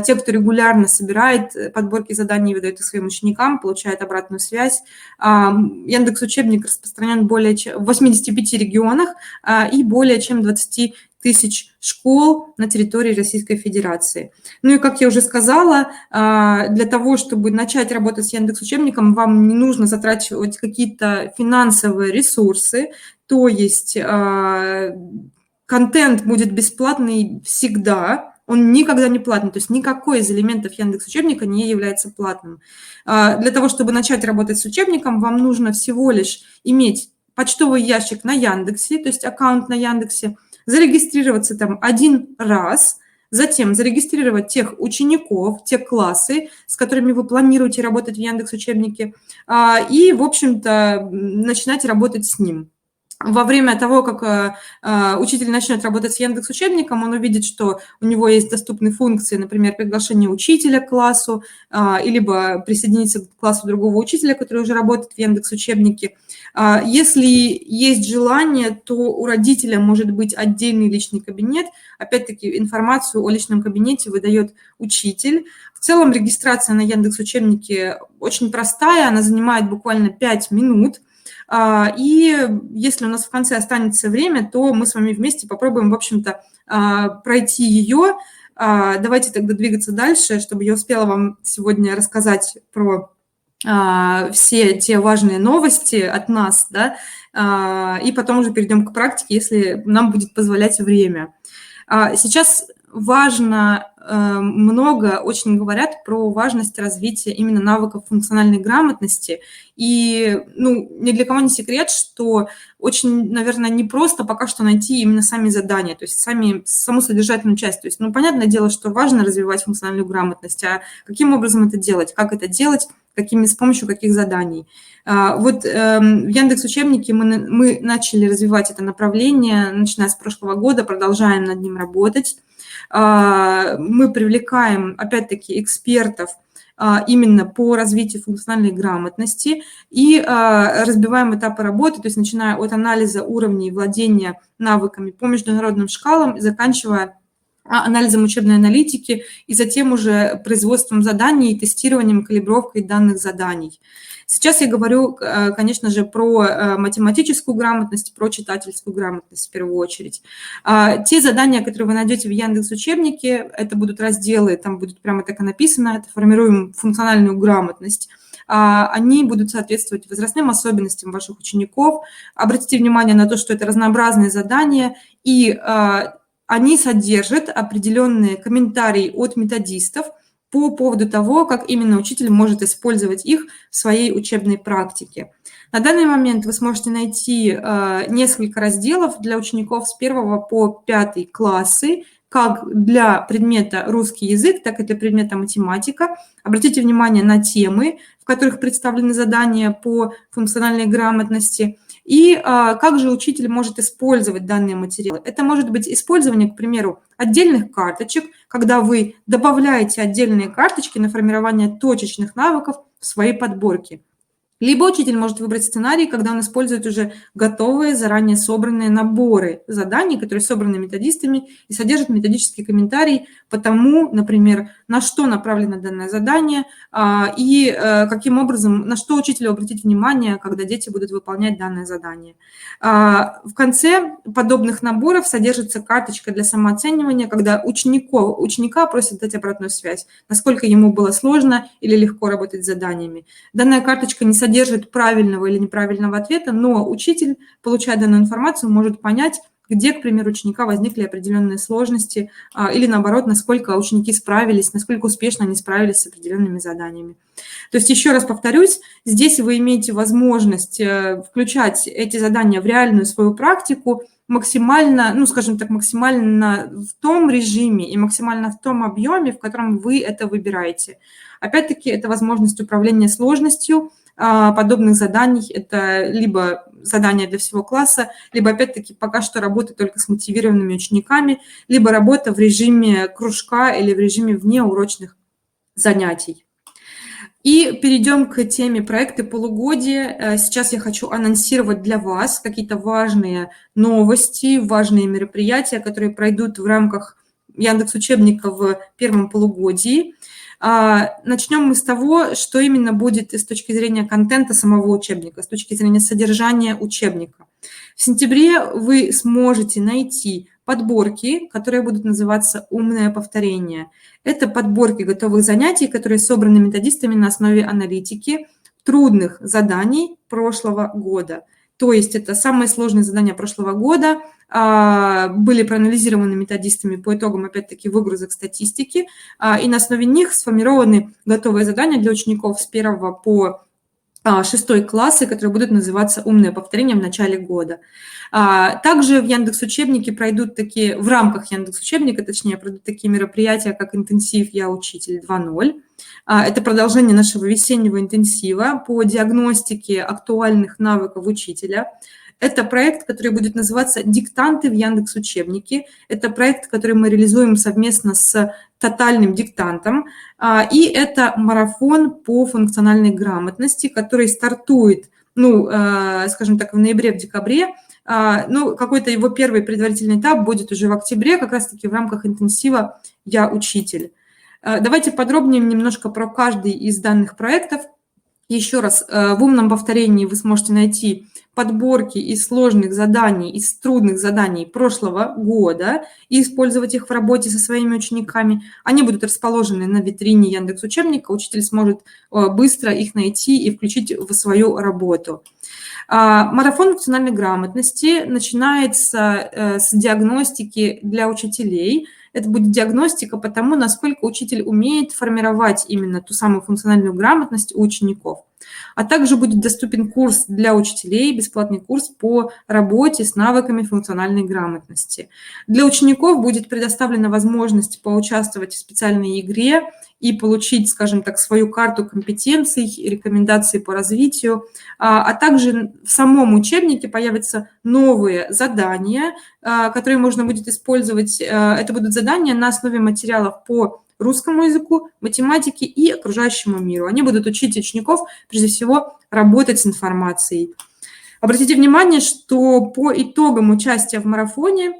те, кто регулярно собирает подборки заданий и выдает их своим ученикам, получает обратную связь. Яндекс.Учебник распространен в 85 регионах и более чем 20 тысяч школ на территории Российской Федерации. И, как я уже сказала, для того, чтобы начать работать с Яндекс.Учебником, вам не нужно затрачивать какие-то финансовые ресурсы, то есть контент будет бесплатный всегда, он никогда не платный, то есть никакой из элементов Яндекс.Учебника не является платным. Для того, чтобы начать работать с учебником, вам нужно всего лишь иметь почтовый ящик на Яндексе, то есть аккаунт на Яндексе, зарегистрироваться там один раз, затем зарегистрировать тех учеников, те классы, с которыми вы планируете работать в Яндекс.Учебнике, и, в общем-то, начинать работать с ним. во время того, как учитель начнет работать с Яндекс.Учебником, он увидит, что у него есть доступные функции, например, приглашение учителя к классу, либо присоединиться к классу другого учителя, который уже работает в Яндекс.Учебнике. Если есть желание, то у родителя может быть отдельный личный кабинет. Опять-таки, информацию о личном кабинете выдает учитель. В целом, регистрация на Яндекс.Учебнике очень простая, она занимает буквально 5 минут. И если у нас в конце останется время, то мы с вами вместе попробуем, в общем-то, пройти ее. Давайте тогда двигаться дальше, чтобы я успела вам сегодня рассказать про все те важные новости от нас, да, и потом уже перейдем к практике, если нам будет позволять время. Сейчас важно, много очень говорят про важность развития именно навыков функциональной грамотности. И ни для кого не секрет, что очень, наверное, непросто пока что найти именно сами задания, то есть саму содержательную часть. То есть, понятное дело, что важно развивать функциональную грамотность, а каким образом это делать, как это делать, с помощью каких заданий. Вот в Яндекс.Учебнике мы начали развивать это направление, начиная с прошлого года, продолжаем над ним работать. Мы привлекаем, опять-таки, экспертов именно по развитию функциональной грамотности и разбиваем этапы работы, то есть начиная от анализа уровней владения навыками по международным шкалам, заканчивая анализом учебной аналитики и затем уже производством заданий, тестированием, калибровкой данных заданий. Сейчас я говорю, конечно же, про математическую грамотность, про читательскую грамотность в первую очередь. Те задания, которые вы найдете в Яндекс.Учебнике, это будут разделы, там будет прямо так и написано, это формируем функциональную грамотность. Они будут соответствовать возрастным особенностям ваших учеников. Обратите внимание на то, что это разнообразные задания, и они содержат определенные комментарии от методистов по поводу того, как именно учитель может использовать их в своей учебной практике. На данный момент вы сможете найти несколько разделов для учеников с 1 по 5 классы, как для предмета русский язык, так и для предмета математика. Обратите внимание на темы, в которых представлены задания по функциональной грамотности. И как же учитель может использовать данные материалы? Это может быть использование, к примеру, отдельных карточек, когда вы добавляете отдельные карточки на формирование точечных навыков в свои подборки. Либо учитель может выбрать сценарий, когда он использует уже готовые, заранее собранные наборы заданий, которые собраны методистами и содержат методический комментарий по тому, например, на что направлено данное задание и каким образом, на что учителю обратить внимание, когда дети будут выполнять данное задание. В конце подобных наборов содержится карточка для самооценивания, когда ученика просят дать обратную связь, насколько ему было сложно или легко работать с заданиями. Данная карточка не содержит правильного или неправильного ответа, но учитель, получая данную информацию, может понять, где, к примеру, у ученика возникли определенные сложности или, наоборот, насколько ученики справились, насколько успешно они справились с определенными заданиями. То есть, еще раз повторюсь, здесь вы имеете возможность включать эти задания в реальную свою практику максимально, максимально в том режиме и максимально в том объеме, в котором вы это выбираете. Опять-таки, это возможность управления сложностью подобных заданий. Это либо задания для всего класса, либо, опять-таки, пока что работа только с мотивированными учениками, либо работа в режиме кружка или в режиме внеурочных занятий. И перейдем к теме проекта полугодия. Сейчас я хочу анонсировать для вас какие-то важные новости, важные мероприятия, которые пройдут в рамках Яндекс.Учебника в первом полугодии. Начнем мы с того, что именно будет с точки зрения контента самого учебника, с точки зрения содержания учебника. В сентябре вы сможете найти подборки, которые будут называться «Умное повторение». Это подборки готовых занятий, которые собраны методистами на основе аналитики трудных заданий прошлого года. То есть это самые сложные задания прошлого года, были проанализированы методистами по итогам, опять-таки, выгрузок статистики, и на основе них сформированы готовые задания для учеников с 1 по 6 классы, которые будут называться «Умное повторение» в начале года. Также в Яндекс.Учебнике в рамках Яндекс.Учебника, пройдут такие мероприятия, как интенсив «Я учитель 2.0». Это продолжение нашего весеннего интенсива по диагностике актуальных навыков учителя. Это проект, который будет называться «Диктанты в Яндекс.Учебнике». Это проект, который мы реализуем совместно с тотальным диктантом. И это марафон по функциональной грамотности, который стартует, скажем так, в ноябре, в декабре. Какой-то его первый предварительный этап будет уже в октябре, как раз-таки в рамках интенсива «Я учитель». Давайте подробнее немножко про каждый из данных проектов. Еще раз, в умном повторении вы сможете найти подборки из сложных заданий, из трудных заданий прошлого года и использовать их в работе со своими учениками. Они будут расположены на витрине Яндекс.Учебника. Учитель сможет быстро их найти и включить в свою работу. Марафон функциональной грамотности начинается с диагностики для учителей. Это будет диагностика по тому, насколько учитель умеет формировать именно ту самую функциональную грамотность у учеников. А также будет доступен курс для учителей, бесплатный курс по работе с навыками функциональной грамотности. Для учеников будет предоставлена возможность поучаствовать в специальной игре и получить, скажем так, свою карту компетенций, рекомендации по развитию. А также в самом учебнике появятся новые задания, которые можно будет использовать. Это будут задания на основе материалов по русскому языку, математике и окружающему миру. Они будут учить учеников, прежде всего, работать с информацией. Обратите внимание, что по итогам участия в марафоне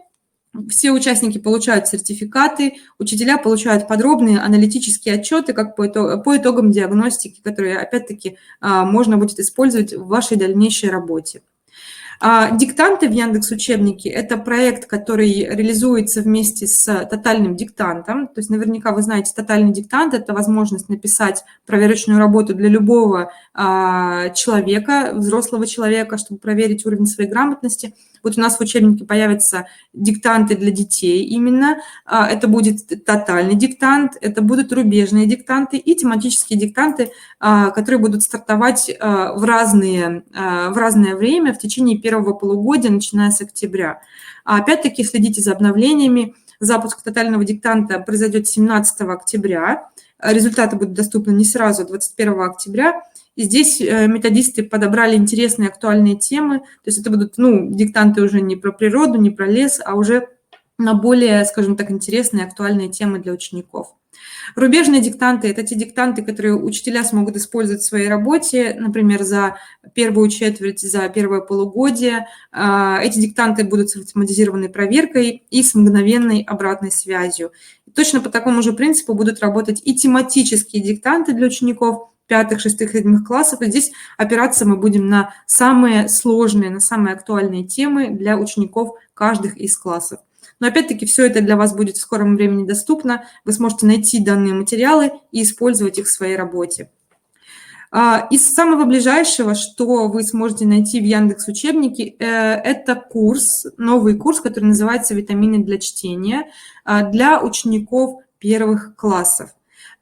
все участники получают сертификаты, учителя получают подробные аналитические отчеты, как по итогам диагностики, которые, опять-таки, можно будет использовать в вашей дальнейшей работе. Диктанты в Яндекс.Учебнике – это проект, который реализуется вместе с тотальным диктантом. То есть наверняка вы знаете, тотальный диктант – это возможность написать проверочную работу для любого человека, взрослого человека, чтобы проверить уровень своей грамотности. Вот у нас в учебнике появятся диктанты для детей именно. Это будет тотальный диктант, это будут рубежные диктанты и тематические диктанты, которые будут стартовать в разное время в течение первого полугодия, начиная с октября. Опять-таки следите за обновлениями. Запуск тотального диктанта произойдет 17 октября. Результаты будут доступны не сразу, 21 октября. И здесь методисты подобрали интересные актуальные темы. То есть это будут диктанты уже не про природу, не про лес, а уже на более, скажем так, интересные актуальные темы для учеников. Рубежные диктанты – это те диктанты, которые учителя смогут использовать в своей работе, например, за первую четверть, за первое полугодие. Эти диктанты будут с автоматизированной проверкой и с мгновенной обратной связью. И точно по такому же принципу будут работать и тематические диктанты для учеников 5, 6, 7 классов. И здесь опираться мы будем на самые сложные, на самые актуальные темы для учеников каждых из классов. Но опять-таки все это для вас будет в скором времени доступно. Вы сможете найти данные материалы и использовать их в своей работе. Из самого ближайшего, что вы сможете найти в Яндекс.Учебнике, это курс, новый курс, который называется «Витамины для чтения» для учеников первых классов.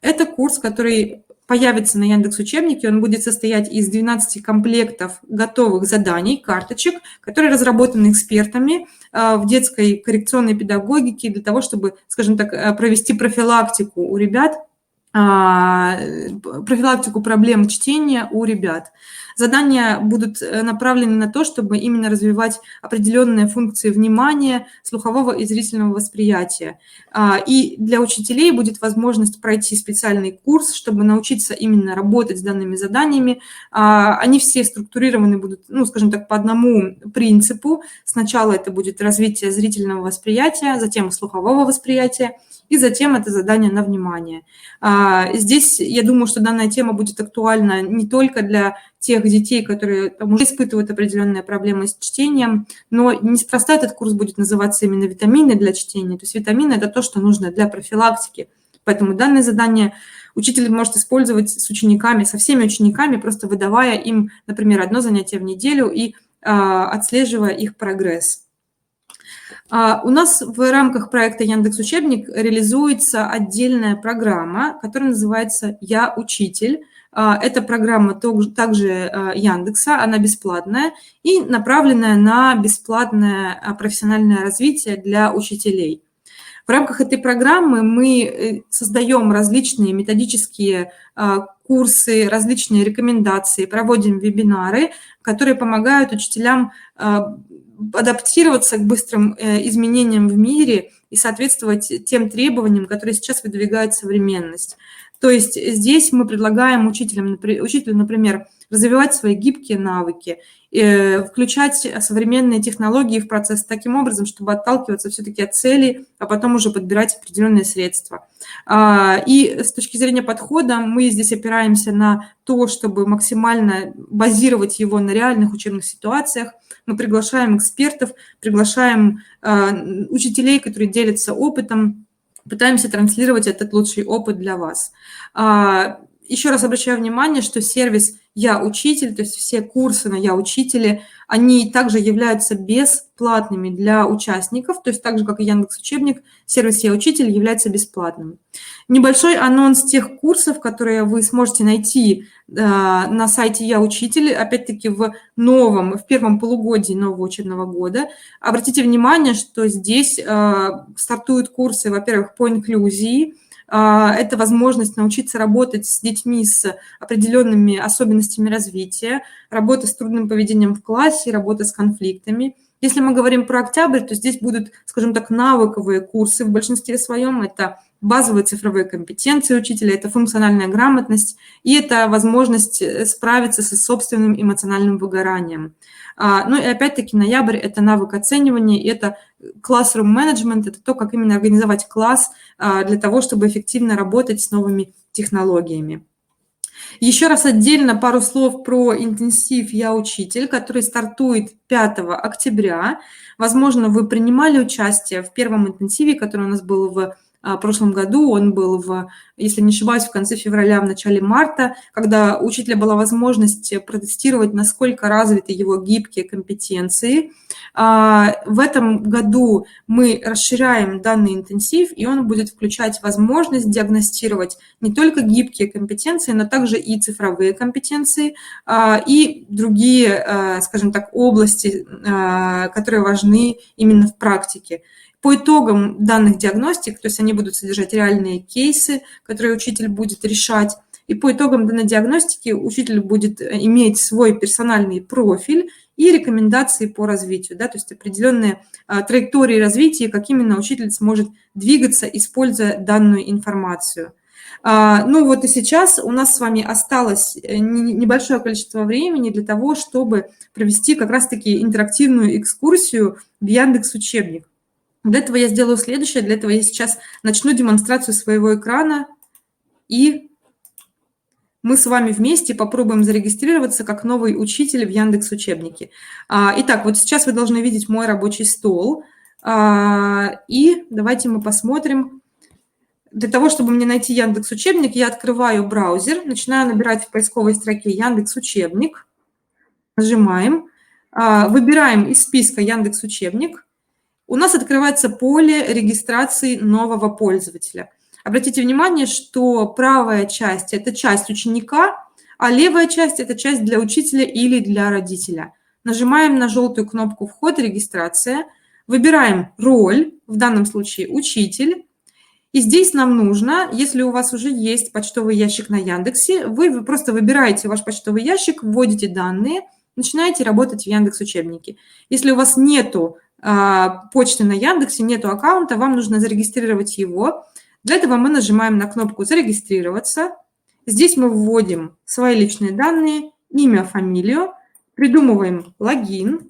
Это курс, который появится на Яндекс.Учебнике, он будет состоять из 12 комплектов готовых заданий, карточек, которые разработаны экспертами в детской коррекционной педагогике для того, чтобы, скажем так, провести профилактику у ребят, профилактику проблем чтения у ребят. Задания будут направлены на то, чтобы именно развивать определенные функции внимания, слухового и зрительного восприятия. И для учителей будет возможность пройти специальный курс, чтобы научиться именно работать с данными заданиями. Они все структурированы будут, скажем так, по одному принципу. Сначала это будет развитие зрительного восприятия, затем слухового восприятия, и затем это задание на внимание. Здесь, я думаю, что данная тема будет актуальна не только для тех детей, которые уже испытывают определенные проблемы с чтением, но неспроста этот курс будет называться именно «Витамины для чтения». То есть витамины – это то, что нужно для профилактики. Поэтому данное задание учитель может использовать с учениками, со всеми учениками, просто выдавая им, например, одно занятие в неделю и отслеживая их прогресс. У нас в рамках проекта Яндекс.Учебник реализуется отдельная программа, которая называется «Я учитель». Эта программа также Яндекса, она бесплатная и направленная на бесплатное профессиональное развитие для учителей. В рамках этой программы мы создаем различные методические курсы, различные рекомендации, проводим вебинары, которые помогают учителям адаптироваться к быстрым изменениям в мире и соответствовать тем требованиям, которые сейчас выдвигает современность. То есть здесь мы предлагаем учителю, например, развивать свои гибкие навыки, включать современные технологии в процесс таким образом, чтобы отталкиваться все-таки от целей, а потом уже подбирать определенные средства. И с точки зрения подхода мы здесь опираемся на то, чтобы максимально базировать его на реальных учебных ситуациях. Мы приглашаем экспертов, приглашаем учителей, которые делятся опытом, пытаемся транслировать этот лучший опыт для вас. Еще раз обращаю внимание, что сервис «Я учитель», то есть все курсы на «Я учителе», они также являются бесплатными для участников, то есть так же, как и Яндекс.Учебник, сервис «Я учитель» является бесплатным. Небольшой анонс тех курсов, которые вы сможете найти на сайте «Я учитель», опять-таки в первом полугодии нового учебного года. Обратите внимание, что здесь стартуют курсы, во-первых, по инклюзии. Это возможность научиться работать с детьми с определенными особенностями развития, работа с трудным поведением в классе, работа с конфликтами. Если мы говорим про октябрь, то здесь будут, скажем так, навыковые курсы в большинстве своем. Это базовые цифровые компетенции учителя, это функциональная грамотность и это возможность справиться со собственным эмоциональным выгоранием. Ну и опять-таки ноябрь – это навык оценивания, это classroom management, это то, как именно организовать класс для того, чтобы эффективно работать с новыми технологиями. Еще раз отдельно пару слов про интенсив «Я учитель», который стартует 5 октября. Возможно, вы принимали участие в первом интенсиве, который у нас был в прошлом году. Он был, если не ошибаюсь, в конце февраля, в начале марта, когда у учителя была возможность протестировать, насколько развиты его гибкие компетенции. В этом году мы расширяем данный интенсив, и он будет включать возможность диагностировать не только гибкие компетенции, но также и цифровые компетенции, и другие, скажем так, области, которые важны именно в практике. По итогам данных диагностик, то есть они будут содержать реальные кейсы, которые учитель будет решать, и по итогам данной диагностики учитель будет иметь свой персональный профиль и рекомендации по развитию, да, то есть определенные траектории развития, как именно учитель сможет двигаться, используя данную информацию. Ну вот и сейчас у нас с вами осталось небольшое количество времени для того, чтобы провести как раз-таки интерактивную экскурсию в Яндекс.Учебник. Для этого я сделаю следующее. Для этого я сейчас начну демонстрацию своего экрана, и мы с вами вместе попробуем зарегистрироваться как новый учитель в Яндекс.Учебнике. Итак, вот сейчас вы должны видеть мой рабочий стол. И давайте мы посмотрим. Для того, чтобы мне найти Яндекс.Учебник, я открываю браузер, начинаю набирать в поисковой строке Яндекс.Учебник, нажимаем, выбираем из списка Яндекс.Учебник. У нас открывается поле регистрации нового пользователя. Обратите внимание, что правая часть – это часть ученика, а левая часть – это часть для учителя или для родителя. Нажимаем на желтую кнопку «Вход», «Регистрация», выбираем роль, в данном случае «Учитель». И здесь нам нужно, если у вас уже есть почтовый ящик на Яндексе, вы просто выбираете ваш почтовый ящик, вводите данные, начинаете работать в Яндекс.Учебнике. Если у вас нету почты на Яндексе, нету аккаунта, вам нужно зарегистрировать его. Для этого мы нажимаем на кнопку «Зарегистрироваться». Здесь мы вводим свои личные данные, имя, фамилию, придумываем логин.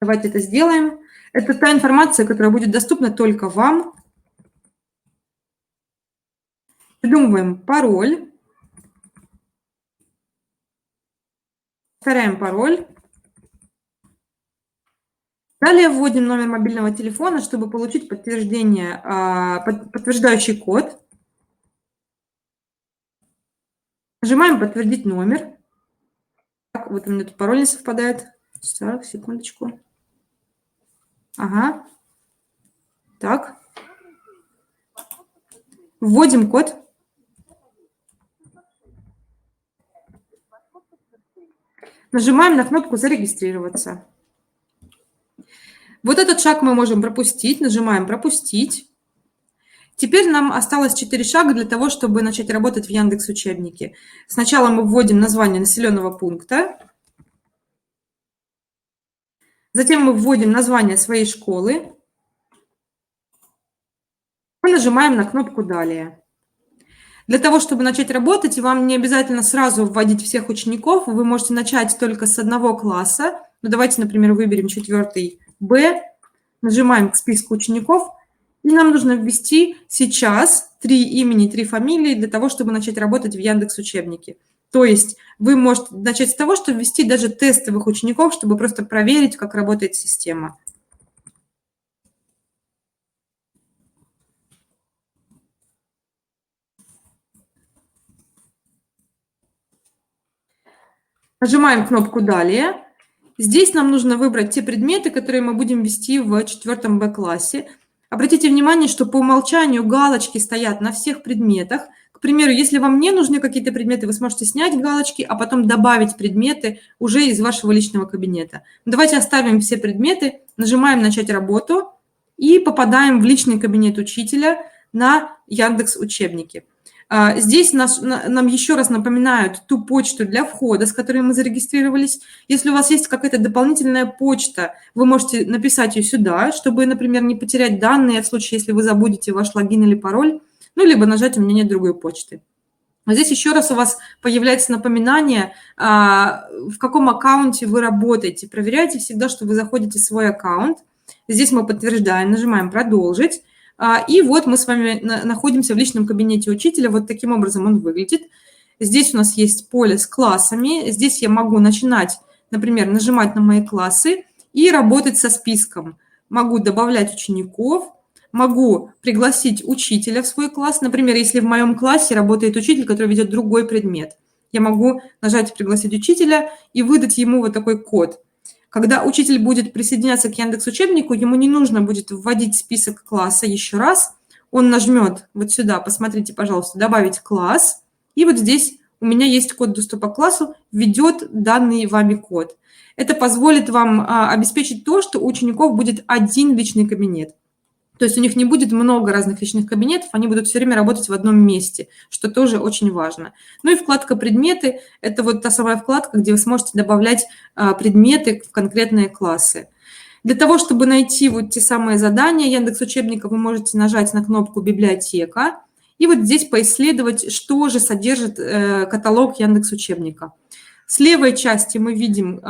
Давайте это сделаем. Это та информация, которая будет доступна только вам. Придумываем пароль. Повторяем пароль. Далее вводим номер мобильного телефона, чтобы получить подтверждающий код. Нажимаем «Подтвердить номер». Так, вот у меня тут пароль не совпадает. Так, секундочку. Ага. Так. Вводим код. Нажимаем на кнопку «Зарегистрироваться». Вот этот шаг мы можем пропустить. Нажимаем «Пропустить». Теперь нам осталось 4 шага для того, чтобы начать работать в Яндекс.Учебнике. Сначала мы вводим название населенного пункта. Затем мы вводим название своей школы. Мы нажимаем на кнопку «Далее». Для того, чтобы начать работать, вам не обязательно сразу вводить всех учеников. Вы можете начать только с одного класса. Ну, давайте, например, выберем 4 Б, нажимаем к списку учеников, и нам нужно ввести сейчас 3 имени, 3 фамилии для того, чтобы начать работать в Яндекс.Учебнике. То есть вы можете начать с того, что ввести даже тестовых учеников, чтобы просто проверить, как работает система. Нажимаем кнопку «Далее». Здесь нам нужно выбрать те предметы, которые мы будем вести в 4 Б-классе. Обратите внимание, что по умолчанию галочки стоят на всех предметах. К примеру, если вам не нужны какие-то предметы, вы сможете снять галочки, а потом добавить предметы уже из вашего личного кабинета. Давайте оставим все предметы, нажимаем «Начать работу» и попадаем в личный кабинет учителя на Яндекс.Учебнике. Здесь нам еще раз напоминают ту почту для входа, с которой мы зарегистрировались. Если у вас есть какая-то дополнительная почта, вы можете написать ее сюда, чтобы, например, не потерять данные в случае, если вы забудете ваш логин или пароль, ну, либо нажать «У меня нет другой почты». Здесь еще раз у вас появляется напоминание, в каком аккаунте вы работаете. Проверяйте всегда, что вы заходите в свой аккаунт. Здесь мы подтверждаем, нажимаем «Продолжить». И вот мы с вами находимся в личном кабинете учителя. Вот таким образом он выглядит. Здесь у нас есть поле с классами. Здесь я могу начинать, например, нажимать на мои классы и работать со списком. Могу добавлять учеников, могу пригласить учителя в свой класс. Например, если в моем классе работает учитель, который ведет другой предмет, я могу нажать «Пригласить учителя» и выдать ему вот такой код. Когда учитель будет присоединяться к Яндекс.Учебнику, ему не нужно будет вводить список класса еще раз. Он нажмет вот сюда, посмотрите, пожалуйста, «Добавить класс». И вот здесь у меня есть код доступа к классу, введет данный вами код. Это позволит вам обеспечить то, что у учеников будет один личный кабинет. То есть у них не будет много разных личных кабинетов, они будут все время работать в одном месте, что тоже очень важно. Ну и вкладка «Предметы» – это вот та самая вкладка, где вы сможете добавлять предметы в конкретные классы. Для того, чтобы найти вот те самые задания Яндекс.Учебника, вы можете нажать на кнопку «Библиотека» и вот здесь поисследовать, что же содержит каталог Яндекс.Учебника. С левой части мы видим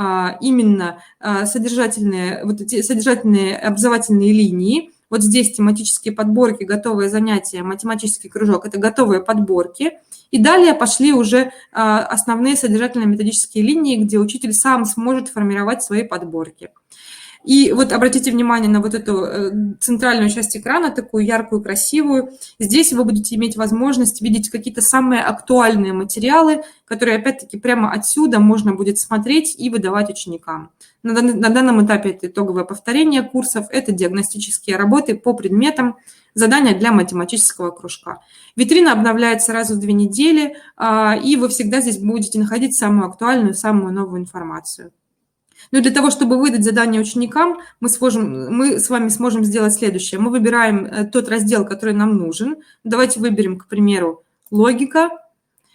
именно содержательные образовательные линии. Вот здесь тематические подборки, готовые занятия, математический кружок – это готовые подборки. И далее пошли уже основные содержательно-методические линии, где учитель сам сможет формировать свои подборки. И вот обратите внимание на вот эту центральную часть экрана, такую яркую, красивую. Здесь вы будете иметь возможность видеть какие-то самые актуальные материалы, которые, опять-таки, прямо отсюда можно будет смотреть и выдавать ученикам. На данном этапе это итоговое повторение курсов, это диагностические работы по предметам, задания для математического кружка. Витрина обновляется раз в 2 недели, и вы всегда здесь будете находить самую актуальную, самую новую информацию. Но для того, чтобы выдать задание ученикам, мы с вами сможем сделать следующее. Мы выбираем тот раздел, который нам нужен. Давайте выберем, к примеру, «Логика».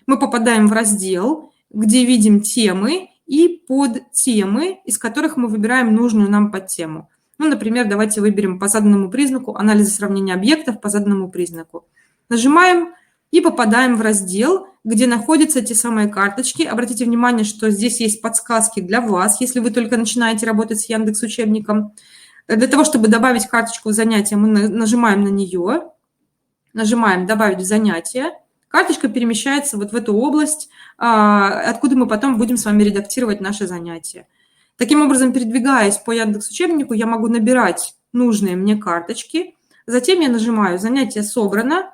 Мы попадаем в раздел, где видим темы и подтемы, из которых мы выбираем нужную нам подтему. Ну, например, давайте выберем по заданному признаку анализ и сравнение объектов по заданному признаку. Нажимаем и попадаем в раздел, где находятся те самые карточки. Обратите внимание, что здесь есть подсказки для вас, если вы только начинаете работать с Яндекс.Учебником. Для того, чтобы добавить карточку в занятие, мы нажимаем на нее, нажимаем «Добавить в занятие». Карточка перемещается вот в эту область, откуда мы потом будем с вами редактировать наши занятия. Таким образом, передвигаясь по Яндекс.Учебнику, я могу набирать нужные мне карточки. Затем я нажимаю «Занятие собрано»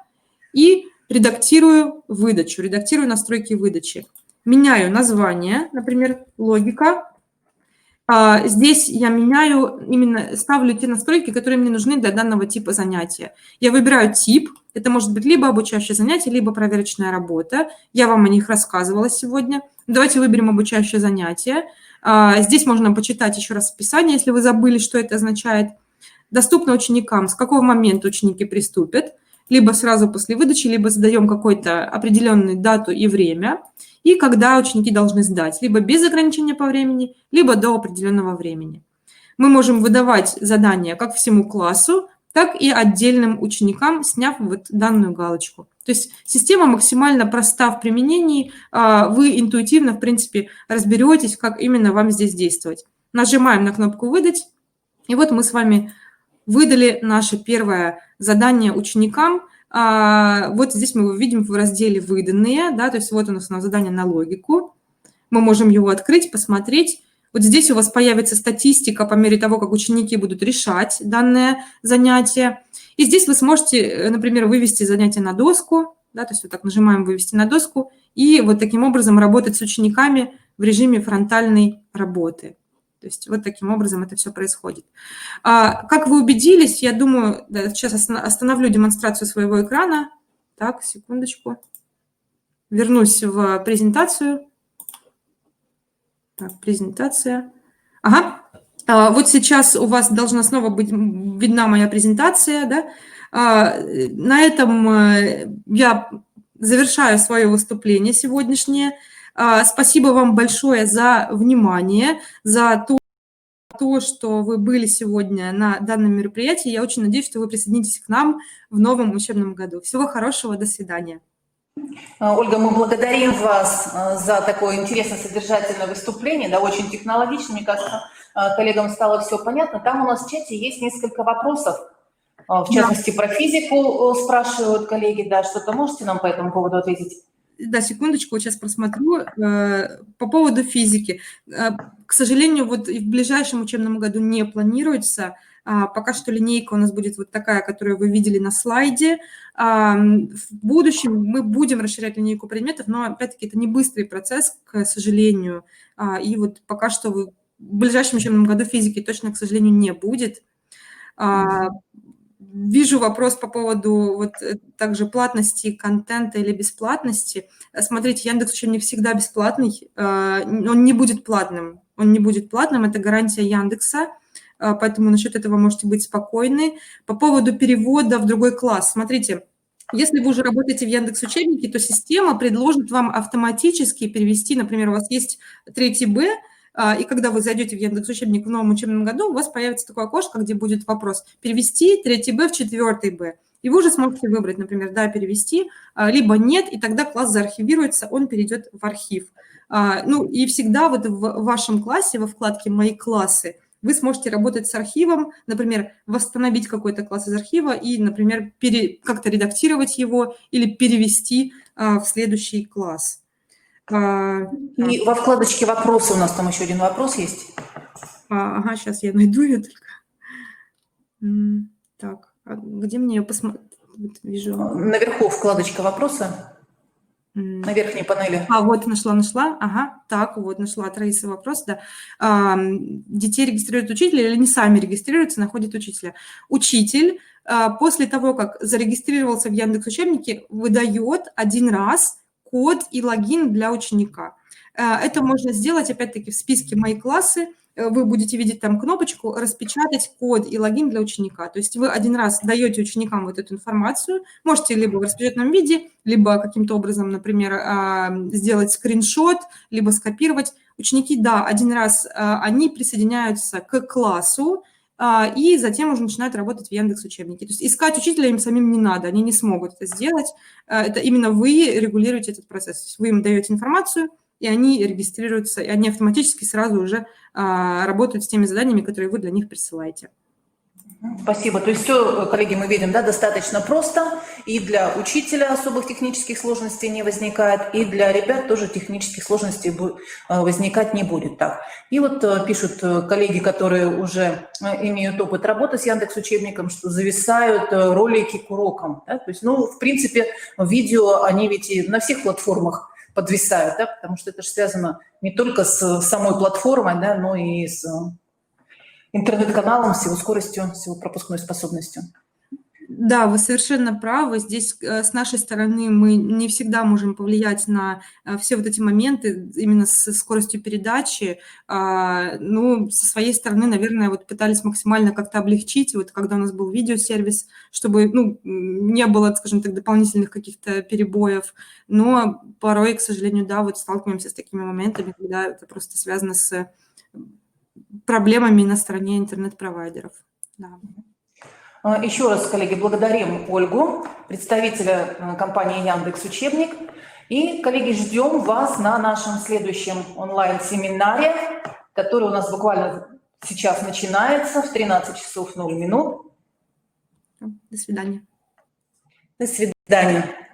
и редактирую выдачу, редактирую настройки выдачи. Меняю название, например, «Логика». Здесь я меняю, именно ставлю те настройки, которые мне нужны для данного типа занятия. Я выбираю тип, это может быть либо обучающее занятие, либо проверочная работа. Я вам о них рассказывала сегодня. Давайте выберем обучающее занятие. Здесь можно почитать еще раз описание, если вы забыли, что это означает. Доступно ученикам, с какого момента ученики приступят. либо сразу после выдачи, либо задаем какую-то определенную дату и время, и когда ученики должны сдать, либо без ограничения по времени, либо до определенного времени. Мы можем выдавать задания как всему классу, так и отдельным ученикам, сняв вот данную галочку. То есть система максимально проста в применении, вы интуитивно, в принципе, разберетесь, как именно вам здесь действовать. Нажимаем на кнопку «Выдать», и вот мы с вами выдали наше первое задание ученикам. Вот здесь мы его видим в разделе «Выданные», да, то есть вот у нас задание на логику. Мы можем его открыть, посмотреть. Вот здесь у вас появится статистика по мере того, как ученики будут решать данное занятие. И здесь вы сможете, например, вывести занятие на доску, да, то есть вот так нажимаем «Вывести на доску», и вот таким образом работать с учениками в режиме фронтальной работы. То есть вот таким образом это все происходит. Как вы убедились, я думаю, да, сейчас остановлю демонстрацию своего экрана. Так, секундочку. Вернусь в презентацию. Так, презентация. Ага. Вот сейчас у вас должна снова быть видна моя презентация, да? На этом я завершаю свое выступление сегодняшнее. Спасибо вам большое за внимание, за то, что вы были сегодня на данном мероприятии. Я очень надеюсь, что вы присоединитесь к нам в новом учебном году. Всего хорошего, до свидания. Ольга, мы благодарим вас за такое интересное, содержательное выступление, да, очень технологично, мне кажется, коллегам стало все понятно. Там у нас в чате есть несколько вопросов, в частности, про физику спрашивают коллеги, да, что-то можете нам по этому поводу ответить? Да, секундочку, вот сейчас просмотрю. По поводу физики. К сожалению, вот и в ближайшем учебном году не планируется. Пока что линейка у нас будет вот такая, которую вы видели на слайде. В будущем мы будем расширять линейку предметов, но, опять-таки, это не быстрый процесс, к сожалению. И вот пока что в ближайшем учебном году физики точно, к сожалению, не будет. Вижу вопрос по поводу вот также платности контента или бесплатности. Смотрите, Яндекс.Учебник всегда бесплатный, он не будет платным. Он не будет платным, это гарантия Яндекса, поэтому насчет этого можете быть спокойны. По поводу перевода в другой класс. Смотрите, если вы уже работаете в Яндекс.Учебнике, то система предложит вам автоматически перевести, например, у вас есть 3 Б, и когда вы зайдете в Яндекс.Учебник в новом учебном году, у вас появится такое окошко, где будет вопрос «Перевести 3 Б в 4 Б». И вы уже сможете выбрать, например, «Да, перевести», либо «Нет», и тогда класс заархивируется, он перейдет в архив. Ну и всегда вот в вашем классе, во вкладке «Мои классы», вы сможете работать с архивом, например, восстановить какой-то класс из архива и, например, как-то редактировать его или перевести в следующий класс. И во вкладочке «Вопросы» у нас там еще один вопрос есть. Ага, сейчас я найду ее только. Так, где мне ее посмотреть? Вот вижу. Наверху вкладочка «Вопросы». На верхней панели. Вот нашла. Ага, так, вот нашла от Раисы вопрос, да. Детей регистрирует учитель или они сами регистрируются, находят учителя? Учитель после того, как зарегистрировался в Яндекс.Учебнике, выдает один раз код и логин для ученика. Это можно сделать, опять-таки, в списке «Мои классы». Вы будете видеть там кнопочку «Распечатать код и логин для ученика». То есть вы один раз даете ученикам вот эту информацию, можете либо в распечатанном виде, либо каким-то образом, например, сделать скриншот, либо скопировать. Ученики, да, один раз они присоединяются к классу, и затем уже начинают работать в Яндекс.Учебнике. То есть искать учителя им самим не надо, они не смогут это сделать. Это именно вы регулируете этот процесс. То есть вы им даете информацию, и они регистрируются, и они автоматически сразу уже работают с теми заданиями, которые вы для них присылаете. Спасибо. То есть все, коллеги, мы видим, да, достаточно просто, и для учителя особых технических сложностей не возникает, и для ребят тоже технических сложностей возникать не будет. Так. И вот пишут коллеги, которые уже имеют опыт работы с Яндекс.Учебником, что зависают ролики к урокам. Да? То есть, ну, в принципе, видео, они ведь и на всех платформах подвисают, да, потому что это же связано не только с самой платформой, да, но и с интернет-каналом, с его скоростью, с его пропускной способностью. Да, вы совершенно правы. Здесь, с нашей стороны мы не всегда можем повлиять на, все вот эти моменты именно с скоростью передачи. Ну, со своей стороны, наверное, вот пытались максимально как-то облегчить, вот когда у нас был видеосервис, чтобы, ну, не было, скажем так, дополнительных каких-то перебоев. Но порой, к сожалению, да, вот сталкиваемся с такими моментами, когда это просто связано с проблемами на стороне интернет-провайдеров. Да. Еще раз, коллеги, благодарим Ольгу, представителя компании Яндекс Учебник. И, коллеги, ждем вас на нашем следующем онлайн-семинаре, который у нас буквально сейчас начинается в 13 часов 0 минут. До свидания. До свидания.